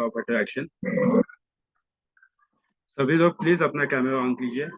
Of attraction. सभी लोग please अपना कैमरा ऑन कीजिए।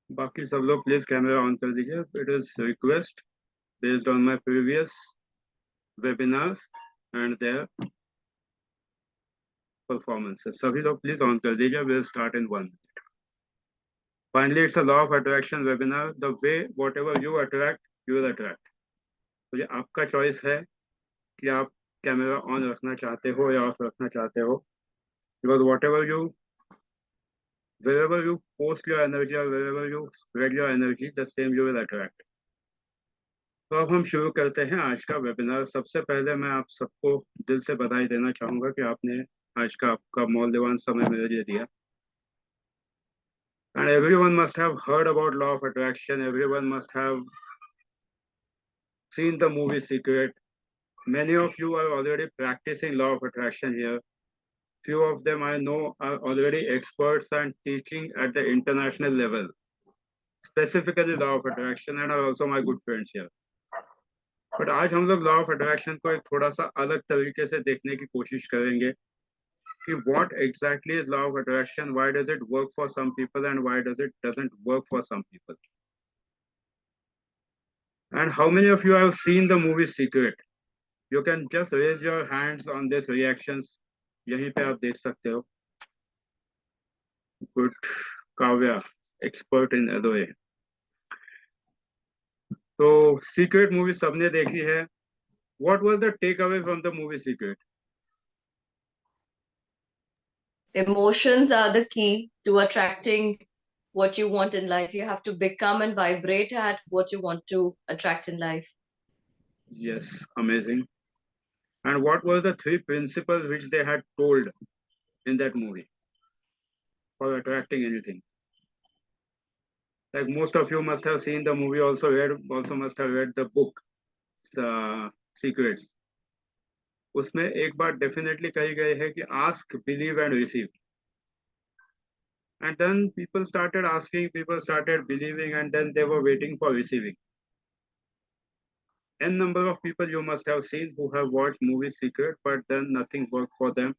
बाकी सब लोग प्लीज कैमरा ऑन कर दीजिए। It is request based on my previous webinars and their performances. सभी लोग प्लीज ऑन कर दीजिए। We'll start in 1 minute. Finally, it's a law of attraction webinar. The way whatever you attract, you will attract. तो ये आपका choice है कि आप कैमरा ऑन रखना चाहते हो या ऑफ रखना चाहते हो। Because wherever you post your energy or wherever you spread your energy, the same you will attract. तो अब हम शुरू करते हैं आज का वेबिनार। सबसे पहले मैं आप सबको दिल से बधाई देना चाहूंगा कि आपने आज का आपका मौल्यवान समय मेरे लिए दिया। And everyone must have heard about law of attraction. Everyone must have seen the movie Secret. Many of you are already practicing law of attraction here. Few of them I know are already experts and teaching at the international level, specifically law of attraction, and are also my good friends here. But आज हम लोग law of attraction को एक थोड़ा सा अलग तरीके से देखने की कोशिश करेंगे कि what exactly is law of attraction, why does it work for some people and why doesn't work for some people. And how many of you have seen the movie Secret? You can just raise your hands on this reactions. यहीं पे आप देख सकते हो। Good, Kavya, expert in LOA. तो Secret movie सबने देखी है। What was the takeaway from the movie Secret? Emotions are the key to attracting what you want in life. You have to become and vibrate at what you want to attract in life. Yes, amazing. And what were the 3 principles which they had told in that movie for attracting anything? Like most of you must have seen the movie, also must have read the book, Secrets. उसमें एक बात definitely कही गई है कि ask, believe and receive. And then people started asking, people started believing, and then they were waiting for receiving. N number of people you must have seen who have watched movie Secret, but then nothing worked for them.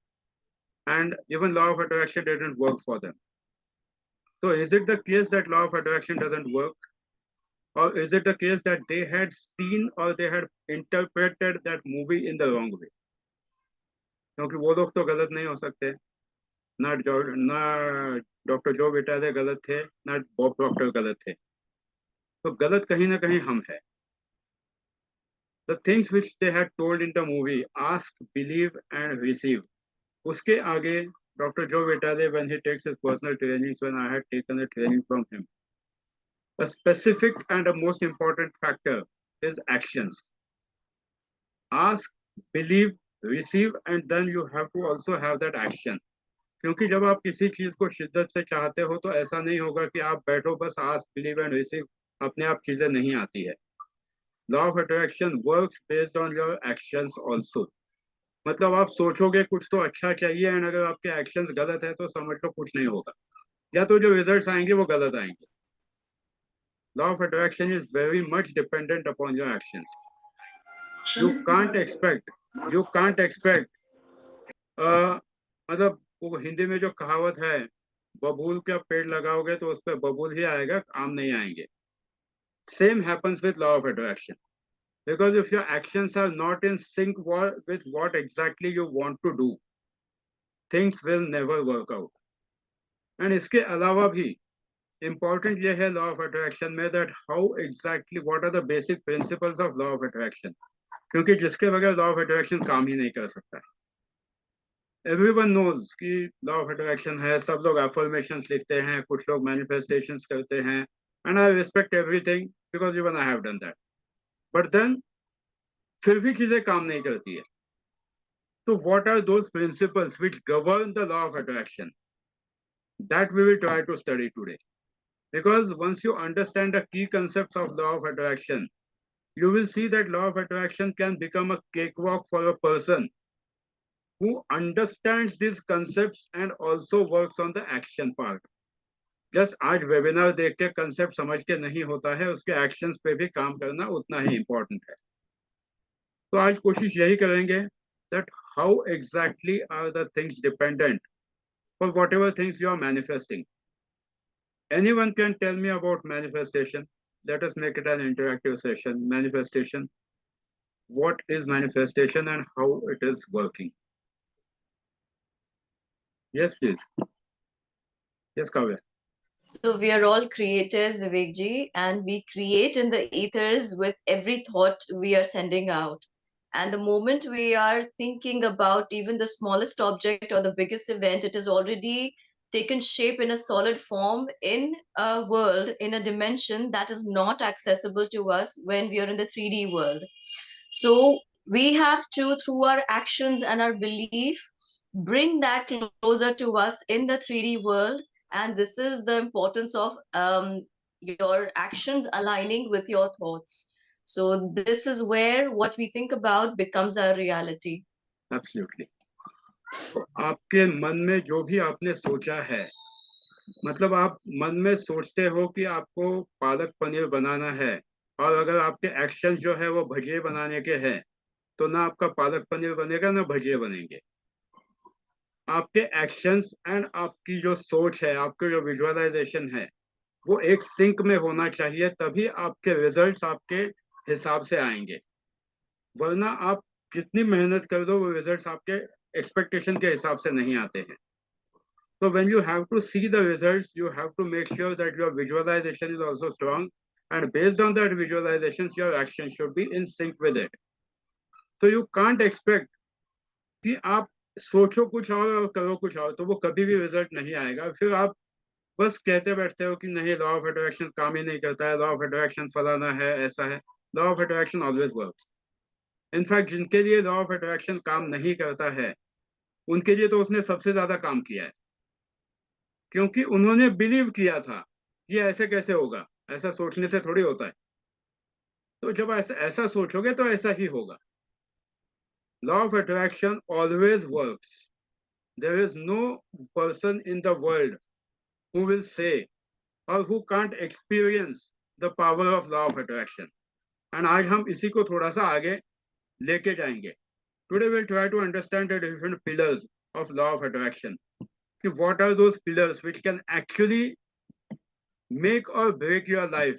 And even law of attraction didn't work for them. So is it the case that law of attraction doesn't work? Or is it the case that they had seen or they had interpreted that movie in the wrong way? क्योंकि वो लोग तो गलत नहीं हो सकते। ना doctor जो बेटाले गलत थे, ना बॉब प्रॉक्टर गलत थे। तो गलत कहीं ना कहीं हम है। The things which they had told in the movie, ask, believe and receive. उसके आगे डॉक्टर जो बेटाले, when he takes his personal trainings, when I had taken a training from him, a specific and a most important factor is actions. Ask, believe, receive and then you have to also have that action. क्योंकि जब आप किसी चीज को शिद्दत से चाहते हो तो ऐसा नहीं होगा कि आप बैठो बस आस्क, बिलीव एंड रिसीव, अपने आप चीजें नहीं आती है। Law of attraction works based on your actions also. मतलब आप सोचोगे कुछ तो अच्छा चाहिए एंड अगर आपके एक्शंस गलत है तो समझ लो कुछ नहीं होगा, या तो जो रिजल्ट्स आएंगे वो गलत आएंगे। Law of attraction is very much dependent upon your actions. You can't expect मतलब वो हिंदी में जो कहावत है, बबूल का पेड़ लगाओगे तो उस पर बबूल ही आएगा, आम नहीं आएंगे। Same happens with law of attraction, because if your actions are not in sync with what exactly you want to do, things will never work out. And इसके अलावा भी important ये है लॉ ऑफ अट्रैक्शन में that how exactly what are the basic principles of law of attraction, क्योंकि जिसके बगैर law of attraction काम ही नहीं कर सकता है। एवरीवन नोज कि लॉ ऑफ अट्रैक्शन है, सब लोग अफर्मेशंस लिखते हैं, कुछ लोग मैनिफेस्टेशंस करते हैं, and I respect everything because even I have done that, but then फिर भी चीजें काम नहीं करती है। तो what are those principles which govern the law of attraction, that we will try to study today. Because once you understand the key concepts of law of attraction, you will see that law of attraction can become a cakewalk for a person who understands these concepts and also works on the action part. Just आज webinar देख के concept समझ के नहीं होता है, उसके actions पे भी काम करना उतना ही इम्पोर्टेंट है. तो आज कोशिश यही करेंगे that how exactly are the things dependent for whatever things you are manifesting. Anyone can tell me about manifestation? Let us make it an interactive session. Manifestation. What is manifestation and how it is working? Yes, please. Yes, Kavya. So we are all creators, Vivek ji, and we create in the ethers with every thought we are sending out. And the moment we are thinking about even the smallest object or the biggest event, it is already taken shape in a solid form in a world, in a dimension that is not accessible to us when we are in the 3D world. So we have to, through our actions and our belief, bring that closer to us in the 3D world. And this is the importance of your actions aligning with your thoughts. So this is where what we think about becomes our reality. Absolutely. तो आपके मन में जो भी आपने सोचा है, मतलब आप मन में सोचते हो कि आपको पालक पनीर बनाना है, और अगर आपके एक्शन जो है वो भजिए बनाने के हैं, तो ना आपका पालक पनीर बनेगा ना भजिए बनेंगे. आपके एक्शंस एंड आपकी जो सोच है, आपके जो विजुअलाइजेशन है, वो एक सिंक में होना चाहिए, तभी आपके रिजल्ट्स आपके हिसाब से आएंगे. वरना आप जितनी मेहनत कर दो, वो रिजल्ट्स आपके एक्सपेक्टेशन के हिसाब से नहीं आते हैं. So when you have to see the results, you have to make sure that your visualization is also strong, and based on that visualizations, your action should be in sync with it. So you can't expect कि आप सोचो कुछ और करो कुछ और, तो वो कभी भी रिजल्ट नहीं आएगा. फिर आप बस कहते बैठते हो कि नहीं, लॉ ऑफ अट्रैक्शन काम ही नहीं करता है, लॉ ऑफ अट्रैक्शन फलाना है, ऐसा है. Law of attraction always works. In fact जिनके लिए लॉ ऑफ अट्रैक्शन काम नहीं करता है, उनके लिए तो उसने सबसे ज्यादा काम किया है, क्योंकि उन्होंने बिलीव किया था ये ऐसे कैसे होगा, ऐसा सोचने से थोड़ी होता है. तो जब ऐसा ऐसा सोचोगे तो ऐसा ही होगा. Law of attraction always works. There is no person in the world who will say or who can't experience the power of law of attraction. And आज हम इसी को थोड़ा सा आगे लेके जाएंगे. Today we'll try to understand the different pillars of law of attraction. What are those pillars which can actually make or break your life?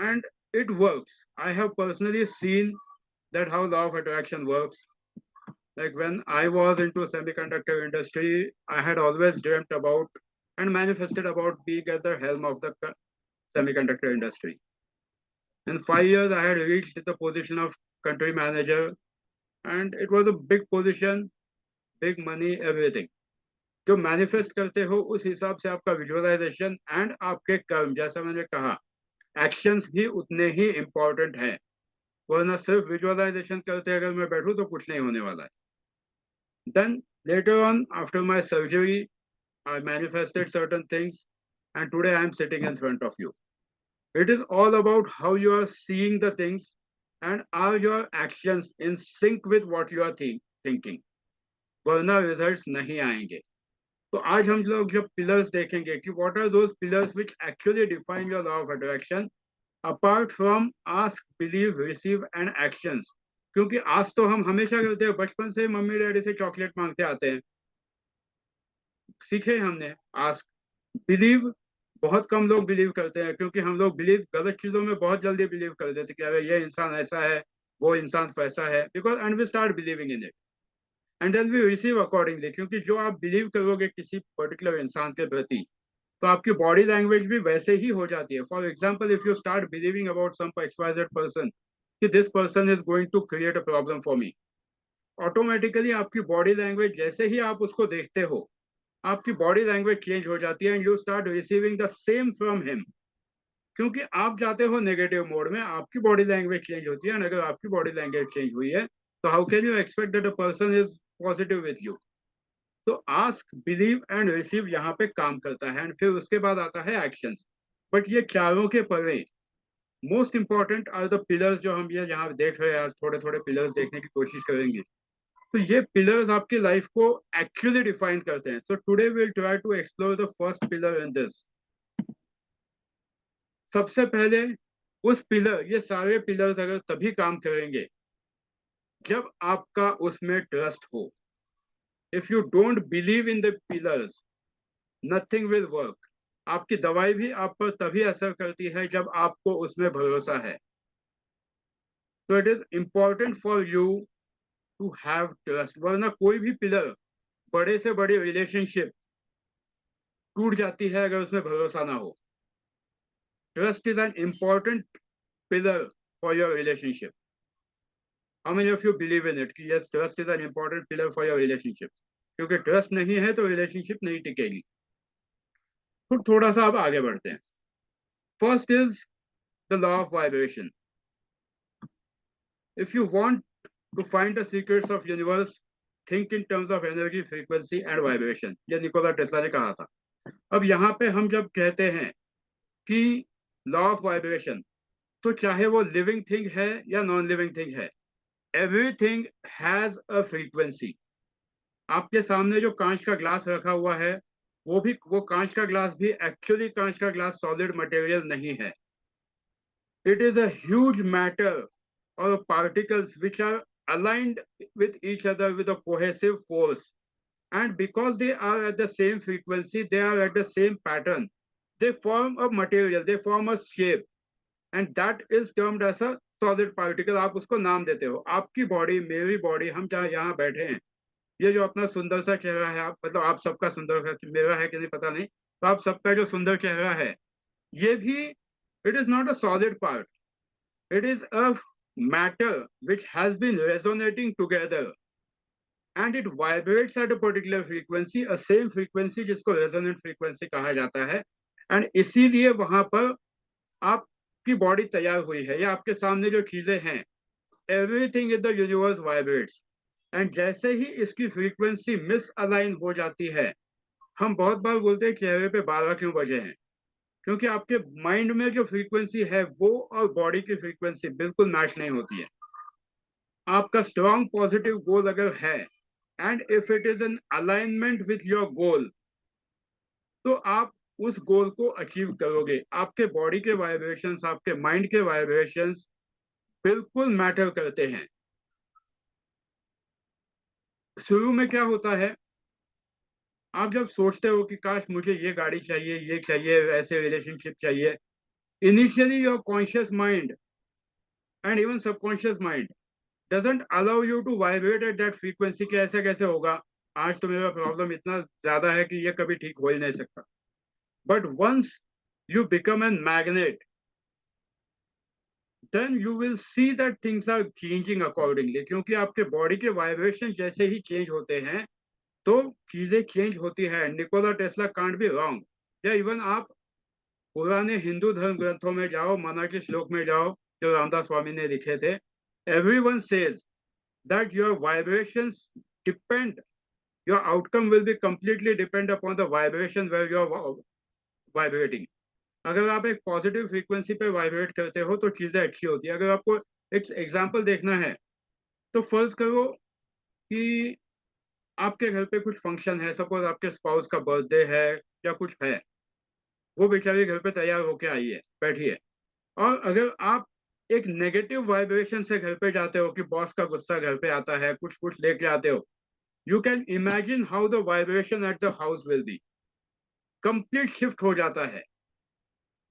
And it works. I have personally seen that how law of attraction works. Like when I was into semiconductor industry, I had always dreamt about and manifested about being at the helm of the semiconductor industry. In 5 years, I had reached the position of country manager, and it was a big position, big money, everything. जो manifest करते हो उस हिसाब से आपका visualisation and आपके कर्म, जैसा मैंने कहा, एक्शंस भी उतने ही इम्पोर्टेंट हैं. वरना सिर्फ विजुअलाइजेशन करते अगर मैं बैठूं तो कुछ नहीं होने वाला है. Then later on, after my surgery, I manifested certain things, and today I am sitting in front of you. It is all about how you are seeing the things and are your actions in sync with what you are thinking. वरना results नहीं आएंगे. तो आज हम लोग जब pillars देखेंगे कि what are those pillars which actually define your law of attraction apart from ask, believe, receive and actions. क्योंकि आज तो हम हमेशा करते हैं, बचपन से मम्मी डैडी से चॉकलेट मांगते आते हैं, सीखे हमने. आस्क, बिलीव बहुत कम लोग बिलीव करते हैं, क्योंकि हम लोग बिलीव गलत चीजों में बहुत जल्दी बिलीव कर देते कि अरे ये इंसान ऐसा है, वो इंसान वैसा है, because and we start believing in it. And then we receive accordingly. क्योंकि जो आप बिलीव करोगे किसी पर्टिकुलर इंसान के प्रति, तो आपकी बॉडी लैंग्वेज भी वैसे ही हो जाती है. For example, if you start believing about some XYZ person कि this person is going to create a problem for me, automatically आपकी बॉडी लैंग्वेज, जैसे ही आप उसको देखते हो, आपकी बॉडी लैंग्वेज चेंज हो जाती है and you start receiving the same from him. क्योंकि आप जाते हो नेगेटिव मोड में, आपकी बॉडी लैंग्वेज चेंज होती है. एंड अगर आपकी बॉडी लैंग्वेज चेंज हुई है, तो how can you expect that a person is positive with you? तो आस्क, बिलीव एंड रिसीव यहाँ पे काम करता है, एंड फिर उसके बाद आता है एक्शंस। बट ये चारों के परे most important are the pillars, जो हम ये यहाँ देख रहे हैं। आज थोड़े थोड़े पिलर्स देखने की कोशिश करेंगे। तो ये पिलर्स आपकी लाइफ को एक्चुअली डिफाइन करते हैं। So today will try to explore the first pillar in this. सबसे पहले उस पिलर, ये सारे पिलर्स अगर तभी काम करेंगे जब आपका उसमें ट्रस्ट हो। If you don't believe in the pillars, nothing will work. आपकी दवाई भी आप पर तभी असर करती है जब आपको उसमें भरोसा है। तो it is important for you to have trust, वरना कोई भी पिलर, बड़े से बड़ी रिलेशनशिप टूट जाती है अगर उसमें भरोसा ना हो। Trust is an important pillar for your relationship. How many of you believe in it कि yes, trust is an important pillar for your relationship? क्योंकि ट्रस्ट नहीं है तो रिलेशनशिप नहीं टिकेगी। फिर थोड़ा सा अब आगे बढ़ते हैं। First is the law of vibration. If you want to find the secrets of universe, think in terms of energy, frequency and vibration. ये निकोला टेस्ला ने कहा था। अब यहाँ पे हम जब कहते हैं कि लॉ ऑफ वाइब्रेशन, तो चाहे वो लिविंग थिंग है या नॉन लिविंग थिंग है, एवरीथिंग हैज अ फ्रीक्वेंसी। आपके सामने जो कांच का ग्लास रखा हुआ है, वो कांच का ग्लास भी एक्चुअली कांच का ग्लास सॉलिड मटेरियल नहीं है। It is a huge matter और particles which are aligned with each other with a cohesive force, and because they are at the same frequency, they are at the same pattern, they form a material, they form a shape, and that is termed as a solid particle। आप उसको नाम देते हो। आपकी body, मेरी body, हम जहाँ यहाँ बैठे हैं, ये जो अपना सुंदर सा चेहरा है, आप मतलब आप सबका सुंदर है, मेरा है कि नहीं पता नहीं, तो आप सबका जो सुंदर चेहरा है, ये भी, it is not a solid part, it is a matter which has been resonating together and it vibrates at a particular frequency, a same frequency जिसको resonant frequency कहा जाता है। and इसीलिए वहां पर आपकी बॉडी तैयार हुई है, या आपके सामने जो चीजें हैं, everything in the universe vibrates. And जैसे ही इसकी फ्रीक्वेंसी मिस अलाइन हो जाती है, हम बहुत बार बोलते हैं चेहरे पे 12 क्यों बजे हैं, क्योंकि आपके माइंड में जो फ्रीक्वेंसी है वो और बॉडी की फ्रीक्वेंसी बिल्कुल मैच नहीं होती है। आपका स्ट्रॉन्ग पॉजिटिव गोल अगर है, and if it is an alignment with your goal, तो आप उस गोल को अचीव करोगे। आपके बॉडी के वाइब्रेशंस, आपके माइंड के वाइब्रेशंस बिल्कुल मैटर करते हैं। शुरू में क्या होता है, आप जब सोचते हो कि काश मुझे ये गाड़ी चाहिए, ये चाहिए, ऐसे रिलेशनशिप चाहिए, initially your conscious mind and even subconscious mind doesn't allow you to vibrate at that frequency कि ऐसे कैसे होगा, आज तो मेरा प्रॉब्लम इतना ज्यादा है कि ये कभी ठीक हो ही नहीं सकता। But once you become a magnet, then you will see that things are changing accordingly, क्योंकि आपके बॉडी के वाइब्रेशन जैसे ही चेंज होते हैं तो चीजें चेंज होती है। Nikola Tesla can't be wrong. या इवन आप पुराने हिंदू धर्म ग्रंथों में जाओ, मना के श्लोक में जाओ जो रामदास स्वामी ने लिखे थे, everyone says that your vibrations depend, your outcome will be completely depend upon the vibration where you are vibrating। अगर आप एक पॉजिटिव फ्रीक्वेंसी पे वाइब्रेट करते हो तो चीजें अच्छी होती है। अगर आपको एक एग्जांपल देखना है, तो फर्ज करो कि आपके घर पे कुछ फंक्शन है, सपोज आपके स्पाउस का बर्थडे है या कुछ है, वो बेचारी घर पे तैयार होके आई है, बैठी है, और अगर आप एक नेगेटिव वाइब्रेशन से घर पे जाते हो कि बॉस का गुस्सा घर पे आता है, कुछ कुछ लेके आते हो, you can imagine how the vibration at the house will be, complete shift हो जाता है।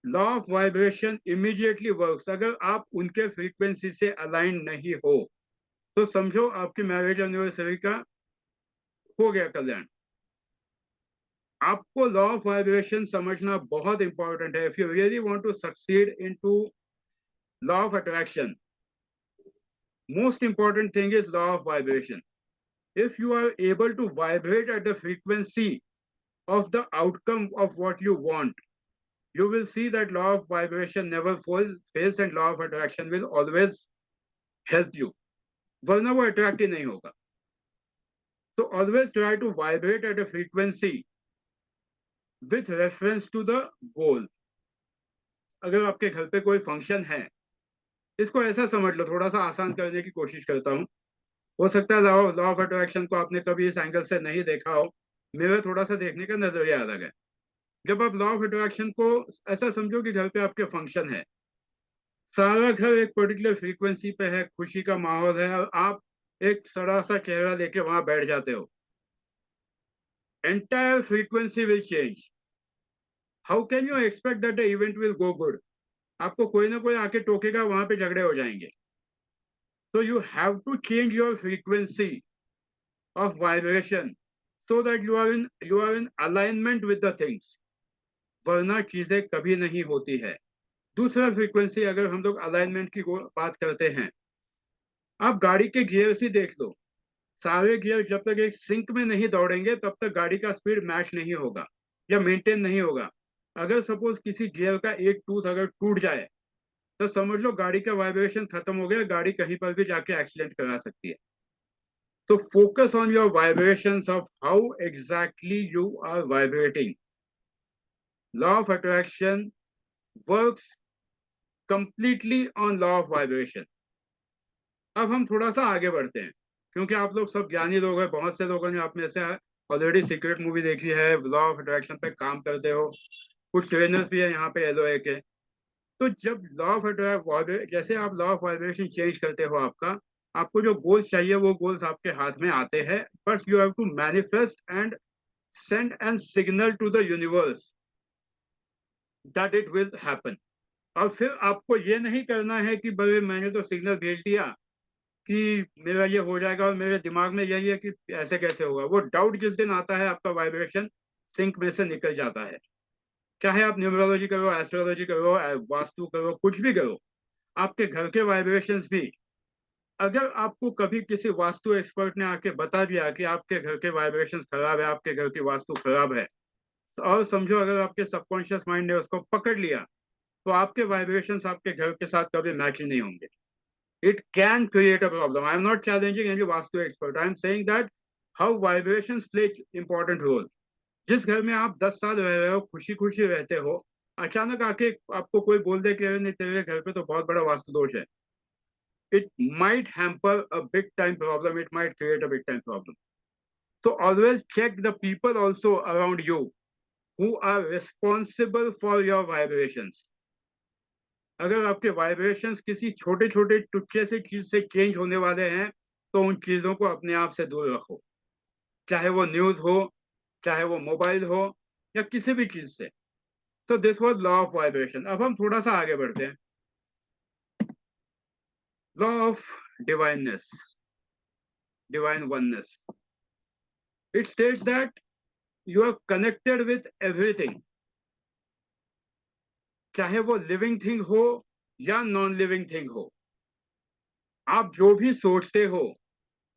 Law of vibration immediately works. अगर आप उनके फ्रीक्वेंसी से अलाइन नहीं हो तो समझो आपकी मैरिज एनिवर्सरी का हो गया कल्याण। आपको लॉ ऑफ वाइब्रेशन समझना बहुत इंपॉर्टेंट है। If you really want to succeed into law of attraction, most important thing is law of vibration. if you are able to vibrate at the frequency of the outcome of what you want, you will see that law of vibration never fails and law of attraction will always help you, वरना वो attract ही नहीं होगा। So always try to vibrate at a frequency with reference to the goal. अगर आपके घर पे कोई function है, इसको ऐसा समझ लो, थोड़ा सा आसान करने की कोशिश करता हूँ। हो सकता है लॉ ऑफ अट्रैक्शन को आपने कभी इस एंगल से नहीं देखा हो, मेरा थोड़ा सा देखने का नजरिया अलग है। जब आप लॉ ऑफ अट्रैक्शन को ऐसा समझो कि घर पे आपके फंक्शन है, सारा घर एक पर्टिकुलर फ्रीक्वेंसी पे है, खुशी का माहौल है, और आप एक सड़ा सा चेहरा लेके वहां बैठ जाते हो, entire frequency will change. How can you expect that the event will go good? आपको कोई ना कोई आके टोकेगा, वहां पे झगड़े हो जाएंगे। So you have to change your frequency of vibration so that you are in alignment with the things, वरना चीजें कभी नहीं होती है। दूसरा फ्रीक्वेंसी, अगर हम लोग अलाइनमेंट की बात करते हैं, आप गाड़ी के गियर ही देख लो, सारे गियर जब तक एक सिंक में नहीं दौड़ेंगे तब तक गाड़ी का स्पीड मैच नहीं होगा या मेंटेन नहीं होगा। अगर सपोज किसी गियर का एक टूथ अगर टूट जाए, तो समझ लो गाड़ी का वाइब्रेशन खत्म हो गया, गाड़ी कहीं पर भी जाके एक्सीडेंट करा सकती है। So focus on your vibrations of how exactly you are vibrating. Law of attraction works completely on law of vibration. अब हम थोड़ा सा आगे बढ़ते हैं, क्योंकि आप लोग सब ज्ञानी लोग हैं, बहुत से लोगों ने आप में से ऑलरेडी सीक्रेट मूवी देखी है, लॉ ऑफ अट्रैक्शन पे काम करते हो, कुछ ट्रेनर्स भी है यहाँ पे एलओए के। तो जब लॉ ऑफ अट्रैक्शन, जैसे आप लॉ ऑफ वाइब्रेशन चेंज करते हो, आपको जो गोल्स चाहिए वो गोल्स आपके हाथ में आते हैं। First you have to manifest and send and signal to the universe that it will happen। और फिर आपको ये नहीं करना है कि भाई मैंने तो सिग्नल भेज दिया कि मेरा ये हो जाएगा और मेरे दिमाग में यही है कि ऐसे कैसे होगा। वो डाउट जिस दिन आता है, आपका वाइब्रेशन सिंक में से निकल जाता है। चाहे आप न्यूमरोलॉजी करो, एस्ट्रोलॉजी करो, वास्तु करो, कुछ भी करो, आपके घर के वाइब्रेशंस भी, अगर आपको कभी किसी वास्तु एक्सपर्ट ने आके बता दिया कि आपके घर के वाइब्रेशंस खराब है, आपके घर की वास्तु खराब है, और समझो अगर आपके सबकॉन्शियस माइंड ने उसको पकड़ लिया, तो आपके वाइब्रेशंस आपके घर के साथ कभी मैच नहीं होंगे। It can create a problem. I am not challenging any vastu expert, I am saying that how vibrations play important role. जिस घर में आप 10 साल रह रहे हो, खुशी खुशी रहते हो, अचानक आके आपको कोई बोल दे कि नहीं तेरे घर पे तो बहुत बड़ा वास्तु दोष है, it might hamper a big time problem, it might create a big time problem। So always check the people also around you who are responsible for your vibrations। अगर आपके वाइब्रेशंस किसी छोटे छोटे टुच्चे से चीज से चेंज होने वाले हैं, तो उन चीजों को अपने आप से दूर रखो, चाहे वो न्यूज हो, चाहे वो मोबाइल हो, या किसी भी चीज से। तो this was law of vibration. अब हम थोड़ा सा आगे बढ़ते हैं। Law of divineness, divine oneness, it states that you are connected with everything, चाहे वो लिविंग थिंग हो या नॉन लिविंग थिंग हो। आप जो भी सोचते हो,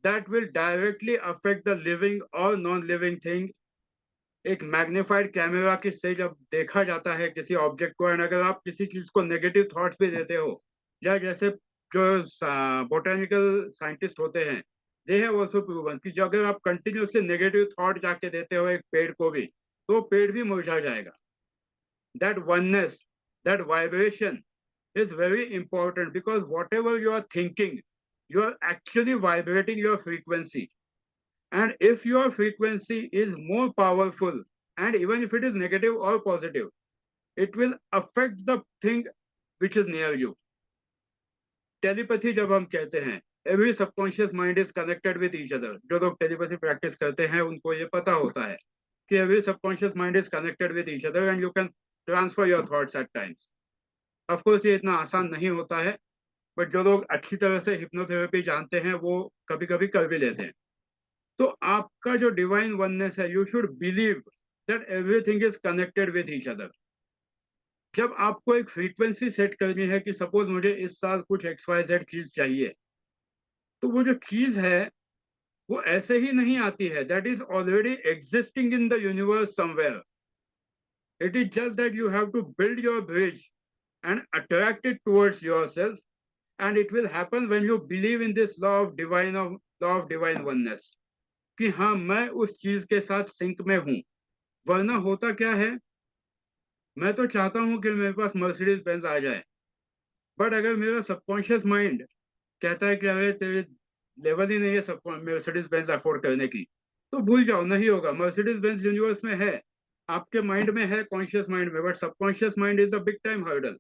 that will directly affect the living और नॉन लिविंग थिंग। एक मैग्नीफाइड कैमरा की से जब देखा जाता है किसी ऑब्जेक्ट को, एंड अगर आप किसी चीज को नेगेटिव थॉट्स भी देते हो, या जैसे जो बोटेनिकल साइंटिस्ट होते हैं, दे हैव आल्सो प्रूवन कि जो अगर आप कंटिन्यूसली नेगेटिव थॉट जाके देते हो एक पेड़ को भी, तो पेड़ भी मुरझा जाएगा। That oneness, that vibration is very important, because whatever you are thinking, you are actually vibrating your frequency. And if your frequency is more powerful, and even if it is negative or positive, it will affect the thing which is near you। Telepathy जब हम कहते हैं, every subconscious mind is connected with each other. जो लोग telepathy practice करते हैं उनको ये पता होता है कि every subconscious mind is connected with each other and you can transfer your thoughts at times. Of course ये इतना आसान नहीं होता है, बट जो लोग अच्छी तरह से हिप्नोथेरेपी जानते हैं वो कभी कभी कर भी लेते हैं। तो आपका जो डिवाइन वननेस है, you should believe that everything is connected with each other. जब आपको एक फ्रीक्वेंसी सेट करनी है कि सपोज मुझे इस साल कुछ XYZ चीज चाहिए, तो वो जो चीज है वो ऐसे ही नहीं आती है, that is already existing in the universe somewhere. It is just that you have to build your bridge and attract it towards yourself, and it will happen when you believe in this law of divine oneness। कि हाँ मैं उस चीज के साथ sink में हूं। वरना होता क्या है, मैं तो चाहता हूं कि मेरे पास मर्सिडीज बेंज आ जाए, बट अगर मेरा सबकॉन्शियस माइंड कहता है कि अरे तेरे लेवल ही नहीं है सब मर्सिडीज बेंज अफोर्ड करने की, तो भूल जाओ, नहीं होगा। मर्सिडीज बेंज यूनिवर्स में है, आपके माइंड में है, कॉन्शियस माइंड में, but subconscious mind is a big time hurdle.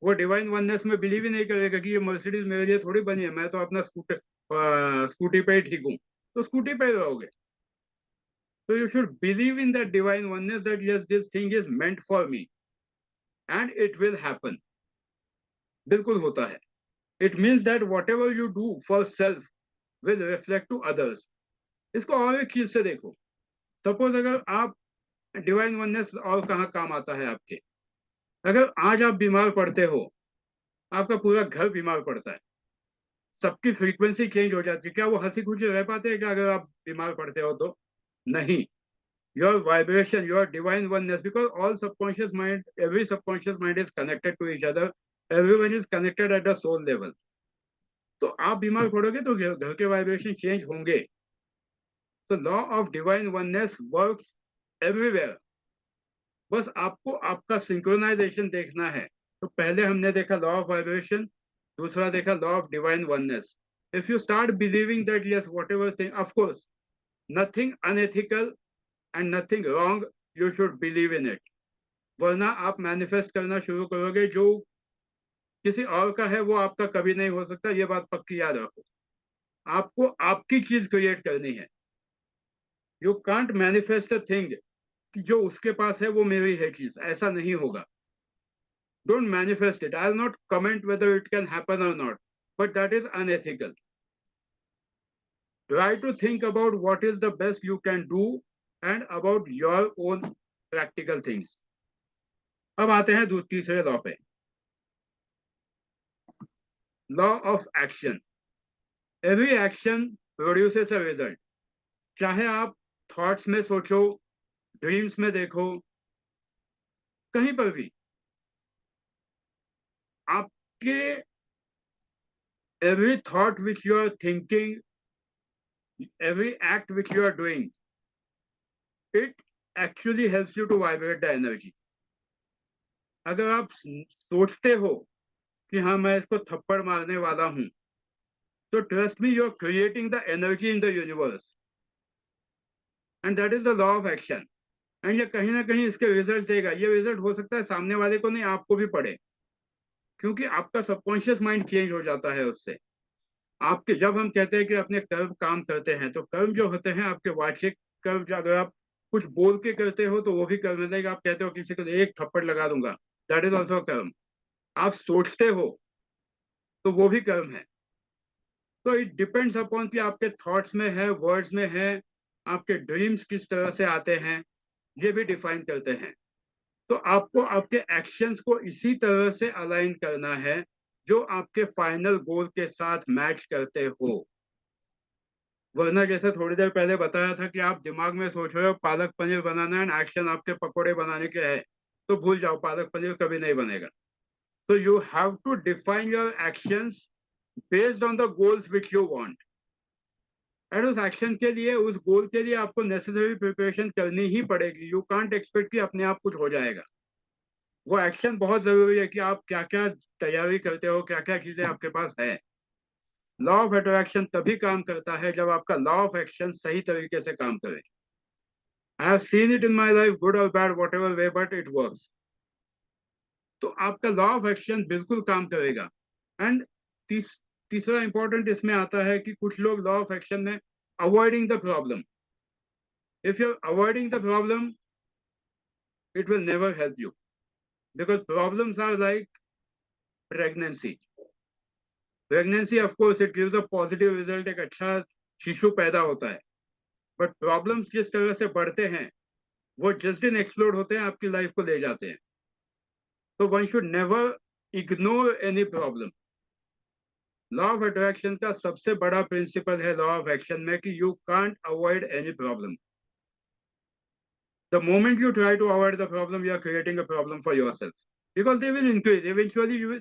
वो डिवाइन वननेस में बिलीव ही नहीं करेगा कि ये मर्सिडीज मेरे लिए थोड़ी बनी है, मैं तो अपना स्कूटी पे ही ठीक हूँ, तो स्कूटी पे ही रहोगे। तो you should believe in that divine oneness that yes this thing is meant for me and it will happen. बिल्कुल होता है। It means that whatever you do for self will reflect to others. इसको और एक चीज से देखो, suppose अगर आप डिवाइन वननेस और कहाँ काम आता है आपके, अगर आज आप बीमार पड़ते हो, आपका पूरा घर बीमार पड़ता है, सबकी फ्रीक्वेंसी चेंज हो जाती है, क्या वो हंसी खुशी रह पाते हैं क्या अगर आप बीमार पड़ते हो तो? नहीं। Your vibration, your divine oneness, because all subconscious mind, every subconscious mind is connected to each other, everyone is connected at the soul level. तो आप बीमार पड़ोगे तो घर के वाइब्रेशन चेंज होंगे। तो law of divine oneness works everywhere. बस आपको आपका सिंक्रोनाइजेशन देखना है। तो पहले हमने देखा लॉ ऑफ वाइब्रेशन, दूसरा देखा law of divine oneness. If you start believing that yes what ever thing, of course nothing unethical and nothing wrong, you should believe in it. वरना आप मैनिफेस्ट करना शुरू करोगे, जो किसी और का है वो आपका कभी नहीं हो सकता, ये बात पक्की याद रखो। आपको आपकी चीज क्रिएट करनी है। You can't manifest a thing कि जो उसके पास है वो मेरी है चीज, ऐसा नहीं होगा। Don't manifest it. I'll not comment whether it can happen or not, but that is unethical. Try to think about what is the best you can do and about your own practical things. अब आते हैं तीसरे law पे, law of action. Every action produces a result. चाहे आप thoughts में सोचो, dreams में देखो, कहीं पर भी आपके every thought which you are thinking, every act which you are doing, it actually helps you to vibrate the energy. अगर आप सोचते हो कि हाँ मैं इसको थप्पड़ मारने वाला हूं, तो trust me, you are creating the energy in the universe, and that is the law of action. And ये कहीं ना कहीं इसके रिजल्ट देगा। ये रिजल्ट हो सकता है सामने वाले को नहीं, आपको भी पड़े, क्योंकि आपका सबकॉन्शियस माइंड चेंज हो जाता है उससे। आपके, जब हम कहते हैं कि अपने कर्म काम करते हैं, तो कर्म जो होते हैं आपके वाचिक कर्म, अगर आप कुछ बोल के करते हो तो वो भी कर्म है। आप कहते हो किसी को एक थप्पड़ लगा दूंगा, दैट इज ऑल्सो कर्म। आप सोचते हो तो वो भी कर्म है। तो इट डिपेंड्स अपॉन कि आपके थॉट्स में है, वर्ड्स में है, आपके ड्रीम्स किस तरह से आते हैं, ये भी डिफाइन करते हैं। तो आपको आपके एक्शंस को इसी तरह से अलाइन करना है जो आपके फाइनल गोल के साथ मैच करते हो। वरना जैसे थोड़ी देर पहले बताया था कि आप दिमाग में सोच रहे हो पालक पनीर बनाना है, एक्शन आपके पकोड़े बनाने के है, तो भूल जाओ, पालक पनीर कभी नहीं बनेगा। तो you have to define your actions based on the goals which you want, and उस एक्शन के लिए, उस गोल के लिए आपको नेसेसरी प्रिपरेशन करनी ही पड़ेगी। यू कांट एक्सपेक्ट कि अपने आप कुछ हो जाएगा। वो एक्शन बहुत जरूरी है कि आप क्या क्या तैयारी करते हो, क्या क्या चीजें आपके पास है। लॉ ऑफ अट्रैक्शन तभी काम करता है जब आपका लॉ ऑफ एक्शन सही तरीके से काम करे। I have seen it in my life, good और bad whatever way, but it works. तो आपका लॉ ऑफ एक्शन बिल्कुल काम करेगा। एंड तीसरा इंपॉर्टेंट इसमें आता है कि कुछ लोग लॉ ऑफ एक्शन में avoiding the problem, if you're avoiding the problem, it will never help you, because problems are like pregnancy. Pregnancy, of course, it gives a positive result, एक अच्छा शिशु पैदा होता है, बट प्रॉब्लम्स जिस तरह से बढ़ते हैं वो जिस दिन एक्सप्लोड होते हैं आपकी लाइफ को ले जाते हैं। तो one should never ignore any problem. Law of attraction का सबसे बड़ा प्रिंसिपल है लॉ ऑफ एक्शन में कि you can't avoid any problem. The moment you try to avoid the problem, you are creating a problem for yourself, because they will increase eventually. You will,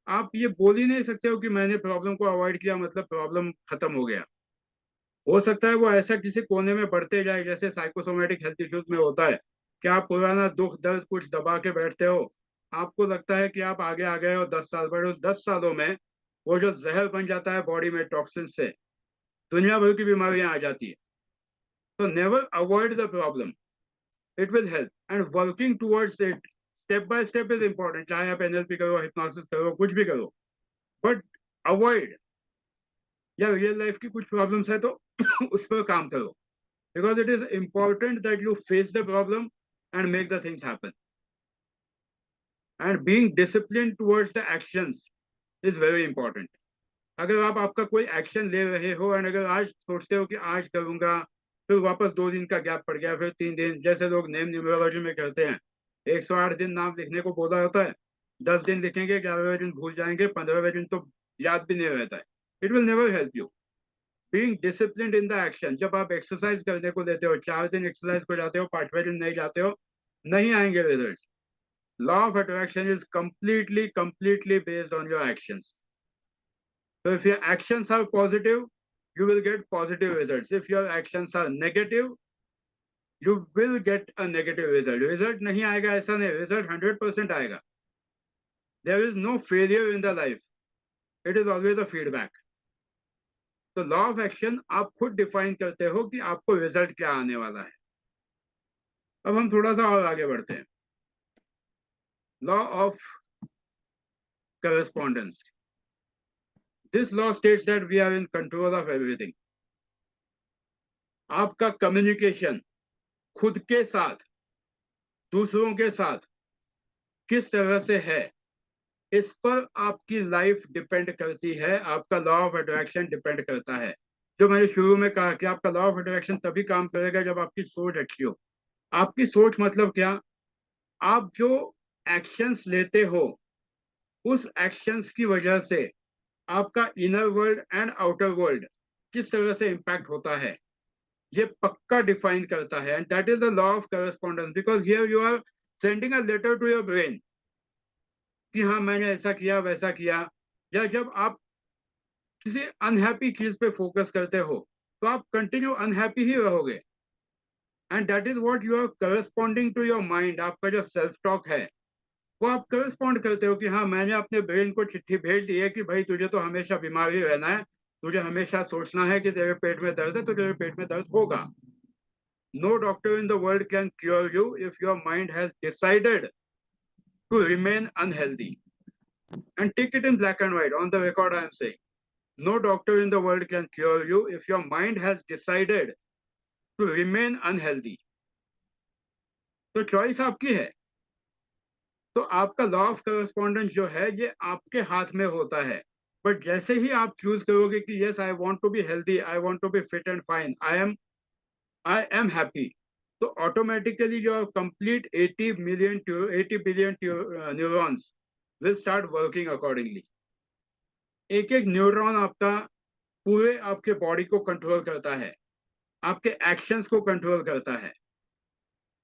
आप ये बोल ही नहीं सकते हो कि मैंने प्रॉब्लम को अवॉइड किया मतलब प्रॉब्लम खत्म हो गया। हो सकता है वो ऐसा किसी कोने में बढ़ते जाए, जैसे साइकोसोमेटिक हेल्थ इश्यूज में होता है कि आप पुराना दुख दर्द कुछ दबा के बैठते हो, आपको लगता है कि आप आगे आ गए हो 10 साल, पर उस 10 सालों में वो जो जहर बन जाता है बॉडी में टॉक्सिन से, दुनिया भर की बीमारियां आ जाती है। तो never avoid the problem, it will help, and working towards it step by step is important. चाहे आप एनएलपी करो, हिप्नोसिस करो, कुछ भी करो, बट अवॉइड, या रियल लाइफ की कुछ प्रॉब्लम्स है तो उस पर काम करो, because it is important that you face the problem and make the things happen, and being disciplined towards the actions is very important. अगर आप आपका कोई एक्शन ले रहे हो एंड अगर आज सोचते हो कि आज करूंगा, फिर वापस 2 दिन का गैप पड़ गया, फिर 3 दिन, जैसे लोग नेम न्यूमरोलॉजी में कहते हैं 108 दिन नाम लिखने को बोला होता है, 10 दिन लिखेंगे, 11वें दिन भूल जाएंगे, 15वें दिन तो याद भी नहीं रहता है। It will never help you. Being disciplined in the action, जब आप एक्सरसाइज करने को लेते हो, 4 दिन एक्सरसाइज को जाते हो, 5वें दिन नहीं जाते हो, नहीं आएंगे result. Law of attraction is completely based on your actions. So if your actions are positive, you will get positive results. If your actions are negative, you will get a negative result. Result नहीं आएगा ऐसा नहीं, result 100% आएगा. There is no failure in the life. It is always a feedback. तो law of action आप खुद define करते हो कि आपको रिजल्ट क्या आने वाला है। अब हम थोड़ा सा और आगे बढ़ते हैं। Law of correspondence. This law states that we are in control of everything. आपका कम्युनिकेशन खुद के साथ, दूसरों के साथ किस तरह से है, इस पर आपकी लाइफ डिपेंड करती है, आपका लॉ ऑफ अट्रैक्शन डिपेंड करता है। जो मैंने शुरू में कहा कि आपका लॉ ऑफ अट्रैक्शन तभी काम करेगा जब आपकी सोच अच्छी हो। आपकी सोच मतलब क्या? आप जो एक्शंस लेते हो, उस एक्शंस की वजह से आपका inner world and outer world किस तरह से इंपैक्ट होता है, ये पक्का डिफाइन करता है। And that is the law of correspondence, because here you are sending a letter to your brain कि हाँ मैंने ऐसा किया वैसा किया। या जब आप किसी अनहैप्पी चीज पे फोकस करते हो तो आप कंटिन्यू अनहैप्पी ही रहोगे, and that is what you are corresponding to your mind. आपका जो सेल्फ टॉक है वो आप करस्पॉन्ड करते हो कि हाँ मैंने अपने ब्रेन को चिट्ठी भेज दी है कि भाई तुझे तो हमेशा बीमार ही रहना है, तुझे हमेशा सोचना है कि तेरे पेट में दर्द है तो तेरे पेट में दर्द होगा। No doctor in the world can cure you if your mind has decided to remain unhealthy. And take it in black and white. On the record, I am saying, no doctor in the world can cure you if your mind has decided to remain unhealthy. तो choice आपकी है। तो आपका law of correspondence जो है ये आपके हाथ में होता है। बट जैसे ही आप चूज करोगे कि yes I want to be healthy, I want to be fit and fine, I am happy, तो automatically your complete 80 billion neurons will start working accordingly. एक एक न्यूरॉन आपका पूरे आपके बॉडी को कंट्रोल करता है, आपके एक्शंस को कंट्रोल करता है।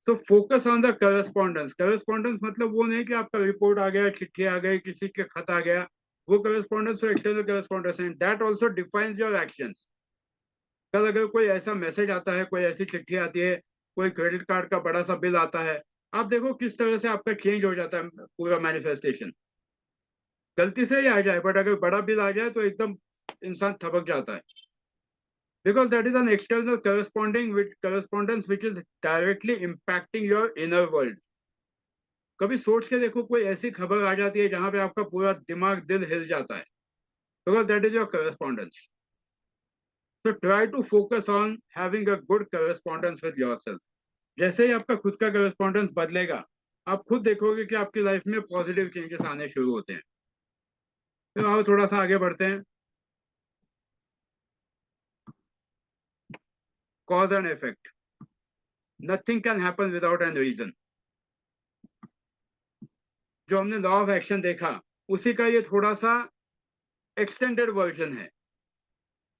तो focus on the correspondence. Correspondence मतलब वो नहीं कि आपका रिपोर्ट आ गया, चिट्ठी आ गई, किसी के खत आ गया, वो करस्पॉन्डेंस तो एक्सटर्नल करस्पॉन्डेंस है, that also defines your actions. कल अगर कोई ऐसा मैसेज आता है, कोई ऐसी चिट्ठी आती है, कोई क्रेडिट कार्ड का बड़ा सा बिल आता है, आप देखो किस तरह से आपका चेंज हो जाता है पूरा मैनिफेस्टेशन। गलती से ही आ जाए बट अगर बड़ा बिल आ जाए तो एकदम इंसान थपक जाता है, because that is an external corresponding with correspondence which is directly impacting your inner world. कभी सोच के देखो कोई ऐसी खबर आ जाती है जहां पे आपका पूरा दिमाग दिल हिल जाता है, because that is your correspondence. So try to focus on having a good correspondence with yourself. जैसे ही आपका खुद का correspondence बदलेगा, आप खुद देखोगे कि आपकी लाइफ में पॉजिटिव चेंजेस आने शुरू होते हैं। फिर आओ थोड़ा सा आगे बढ़ते हैं। Cause and effect. Nothing can happen without an reason. जो हमने लॉ ऑफ एक्शन देखा उसी का ये थोड़ा सा एक्सटेंडेड वर्जन है।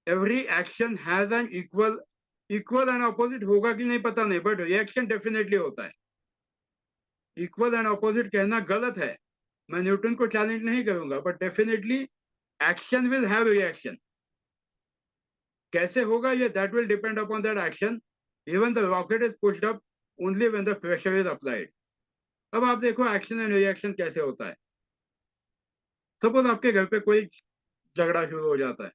Every action has an equal and opposite होगा कि नहीं पता नहीं, बट रिएक्शन डेफिनेटली होता है। इक्वल एंड अपोजिट कहना गलत है, मैं न्यूटन को चैलेंज नहीं करूंगा, but definitely action will have reaction. कैसे होगा ये, that will depend upon that action. Even the rocket is pushed up only when the pressure is applied. अब आप देखो एक्शन एंड रिएक्शन कैसे होता है. सपोज आपके घर पे कोई झगड़ा शुरू हो जाता है,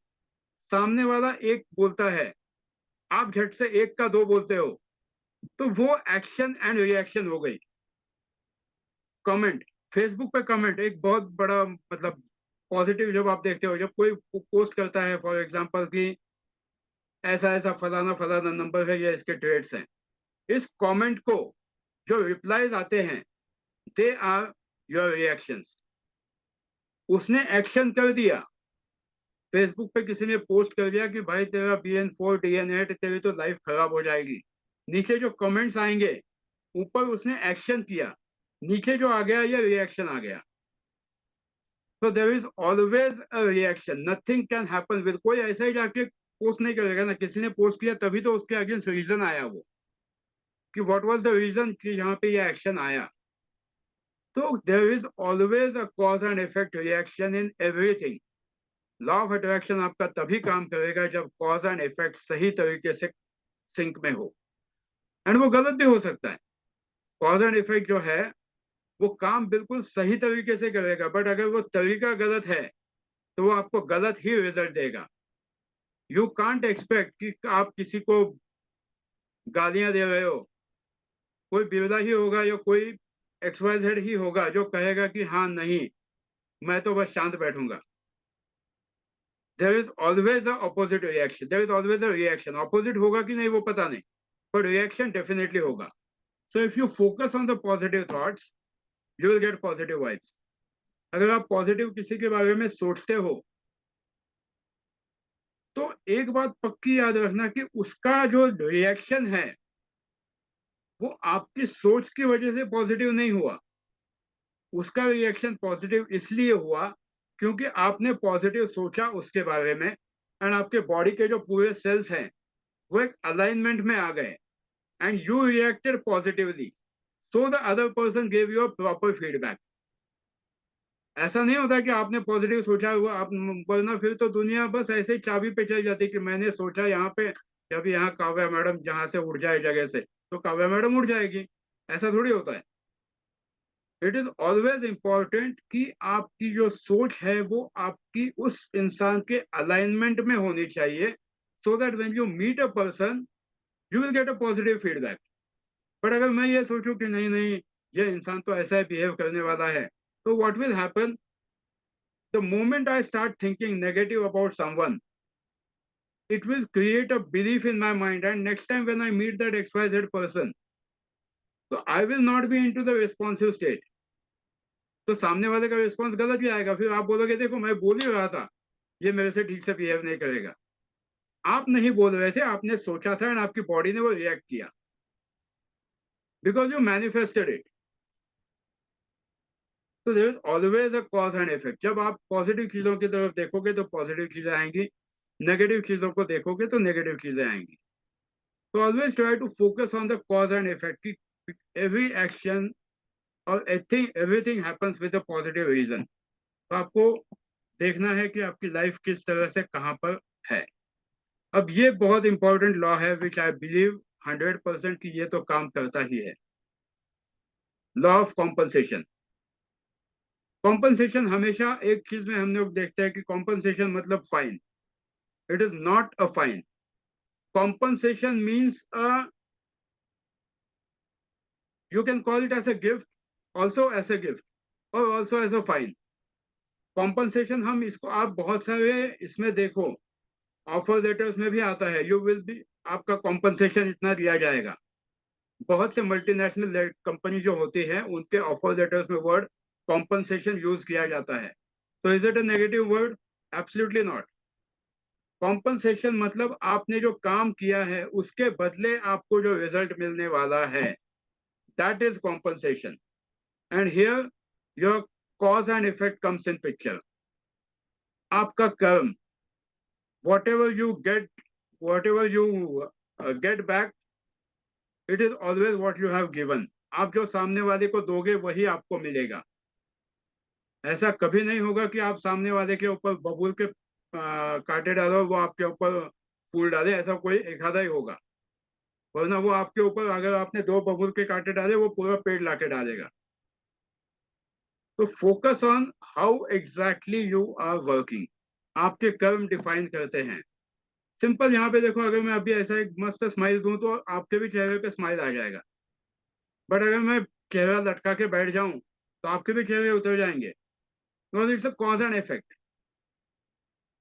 सामने वाला एक बोलता है, आप झट से एक का दो बोलते हो, तो वो एक्शन एंड रिएक्शन हो गई. कमेंट, फेसबुक पे कमेंट एक बहुत बड़ा मतलब पॉजिटिव, जब आप देखते हो, जब कोई पोस्ट करता है फॉर एग्जांपल कि ऐसा ऐसा फलाना फलाना नंबर है या इसके ट्रेड्स हैं, इस कमेंट को जो रिप्लाईज आते हैं, दे आर योर रिएक्शंस. उसने एक्शन कर दिया. फेसबुक पे किसी ने पोस्ट कर दिया कि भाई तेरा BN4 DN8 तेरी तो लाइफ खराब हो जाएगी. नीचे जो कमेंट्स आएंगे, ऊपर उसने एक्शन किया, नीचे जो आ गया ये रिएक्शन आ गया. तो there is always a reaction. Nothing can happen with, कोई ऐसा ही जाके पोस्ट नहीं करेगा ना. किसी ने पोस्ट किया तभी तो उसके अगेंस्ट रीजन आया, वो कि व्हाट वाज द रीजन कि यहाँ पे ये एक्शन आया. तो there is always a cause and effect reaction in everything. Law of attraction आपका तभी काम करेगा जब कॉज एंड इफेक्ट सही तरीके से सिंक में हो. एंड वो गलत भी हो सकता है. कॉज एंड इफेक्ट जो है वो काम बिल्कुल सही तरीके से करेगा, बट अगर वो तरीका गलत है तो वो आपको गलत ही रिजल्ट देगा. यू कांट एक्सपेक्ट कि आप किसी को गालियां दे रहे हो, कोई बिरला ही होगा या कोई XYZ ही होगा जो कहेगा कि हाँ नहीं मैं तो बस शांत बैठूंगा. There is always a opposite reaction, there is always a reaction. Opposite होगा कि नहीं वो पता नहीं, पर रिएक्शन डेफिनेटली होगा. So if you focus on the positive thoughts, you will gate positive vibes. अगर आप पॉजिटिव किसी के बारे में सोचते हो तो एक बात पक्की याद रखना कि उसका जो रिएक्शन है वो आपकी सोच की वजह से पॉजिटिव नहीं हुआ. उसका रिएक्शन पॉजिटिव इसलिए हुआ क्योंकि आपने पॉजिटिव सोचा उसके बारे में, एंड आपके बॉडी के जो पूरे सेल्स हैं वो एक अलाइनमेंट में आ गए, and you reacted positively, so the other person give you a proper feedback. ऐसा नहीं होता कि आपने पॉजिटिव सोचा हुआ आप, वरना फिर तो दुनिया बस ऐसे ही चाबी पे चल जाती कि मैंने सोचा यहाँ पे जब यहाँ काव्या मैडम जहां से उड़ जाए जगह से तो काव्या मैडम उड़ जाएगी. ऐसा थोड़ी होता है. इट इज ऑलवेज इंपॉर्टेंट कि आपकी जो सोच है वो आपकी उस इंसान के अलाइनमेंट में होनी चाहिए, so that when you meet a person you will get a positive feedback. But अगर मैं ये सोचूं कि नहीं नहीं ये इंसान तो ऐसा ही बिहेव करने वाला है, तो what will happen, the moment I start thinking negative about someone, it will create a belief in my mind. And next time when I meet that XYZ person, so I will not be into the responsive state. तो सामने वाले का response गलत ही आएगा. फिर आप बोलोगे देखो मैं बोल ही रहा था ये मेरे से ठीक से बिहेव नहीं करेगा. आप नहीं बोल रहे थे, आपने सोचा था एंड आपकी बॉडी ने वो रिएक्ट किया बिकॉज यू मैनिफेस्टेड इट. तो there is always a cause and effect. जब आप पॉजिटिव चीजों की तरफ देखोगे तो पॉजिटिव चीजें आएंगी, नेगेटिव चीजों को देखोगे तो नेगेटिव चीजें आएंगी. So always try to focus on the cause and effect. Every action or everything happens with a positive reason. तो आपको देखना है कि आपकी लाइफ किस तरह से कहाँ पर है. अब ये बहुत इंपॉर्टेंट लॉ है विच आई बिलीव 100% कि ये तो काम करता ही है. Law of compensation. कॉम्पनसेशन हमेशा एक चीज में हम लोग देखते हैं कि कॉम्पनसेशन मतलब fine. It is not a fine. Compensation means you can call it as a gift, also as a gift, और also as a fine. Compensation हम इसको आप बहुत सारे इसमें देखो ऑफर लेटर्स में भी आता है, यू विल बी आपका कॉम्पनसेशन इतना दिया जाएगा. बहुत से मल्टीनेशनल कंपनी जो होती है उनके ऑफर लेटर्स में वर्ड कॉम्पनसेशन यूज किया जाता है. तो is it a negative word? Absolutely not. Compensation मतलब आपने जो काम किया है उसके बदले आपको जो रिजल्ट मिलने वाला है, that is compensation. And here your cause and effect comes in picture. आपका कर्म, whatever you get, whatever you get back, it is always what you have given. आप जो सामने वाले को दोगे वही आपको मिलेगा. ऐसा कभी नहीं होगा कि आप सामने वाले के ऊपर बबूल के कांटे डालो वो आपके ऊपर फूल डाले, ऐसा कोई एक आधा ही होगा, वरना वो आपके ऊपर अगर आपने 2 बबूल के कांटे डाले वो पूरा पेड़ लाके डालेगा। तो focus on how exactly you are working, आपके कर्म डिफाइन करते हैं। सिंपल यहाँ पे देखो, अगर मैं अभी ऐसा एक मस्त स्माइल दूं तो आपके भी चेहरे पे स्माइल आ जाएगा, बट अगर मैं चेहरा लटका के बैठ जाऊं तो आपके भी चेहरे उतर जाएंगे, because it's a cause and effect.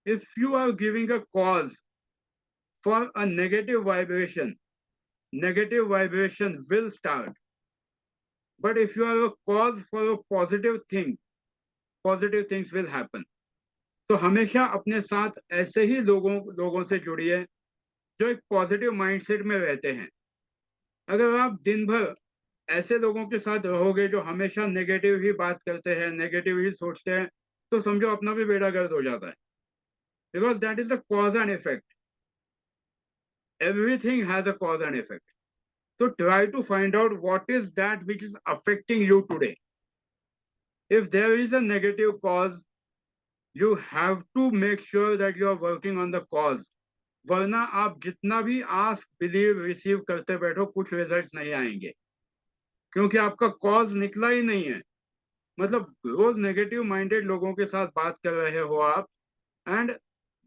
If you are giving a cause for a negative vibration will start, but if you are a cause for a positive thing, positive things will happen. तो हमेशा अपने साथ ऐसे ही लोगों से जुड़िए जो एक पॉजिटिव माइंडसेट में रहते हैं। अगर आप दिन भर ऐसे लोगों के साथ रहोगे जो हमेशा नेगेटिव ही बात करते हैं, नेगेटिव ही सोचते हैं, तो समझो अपना भी बेड़ा गर्द हो जाता है, because that is the cause and effect. Everything has a cause and effect. So try to find out what is that which is affecting you today. If there is a negative cause, you have to make sure that you are working on the cause. वरना आप जितना भी ask believe receive करते बैठो, कुछ results नहीं आएंगे, क्योंकि आपका कॉज निकला ही नहीं है। मतलब रोज नेगेटिव माइंडेड लोगों के साथ बात कर रहे हो आप, एंड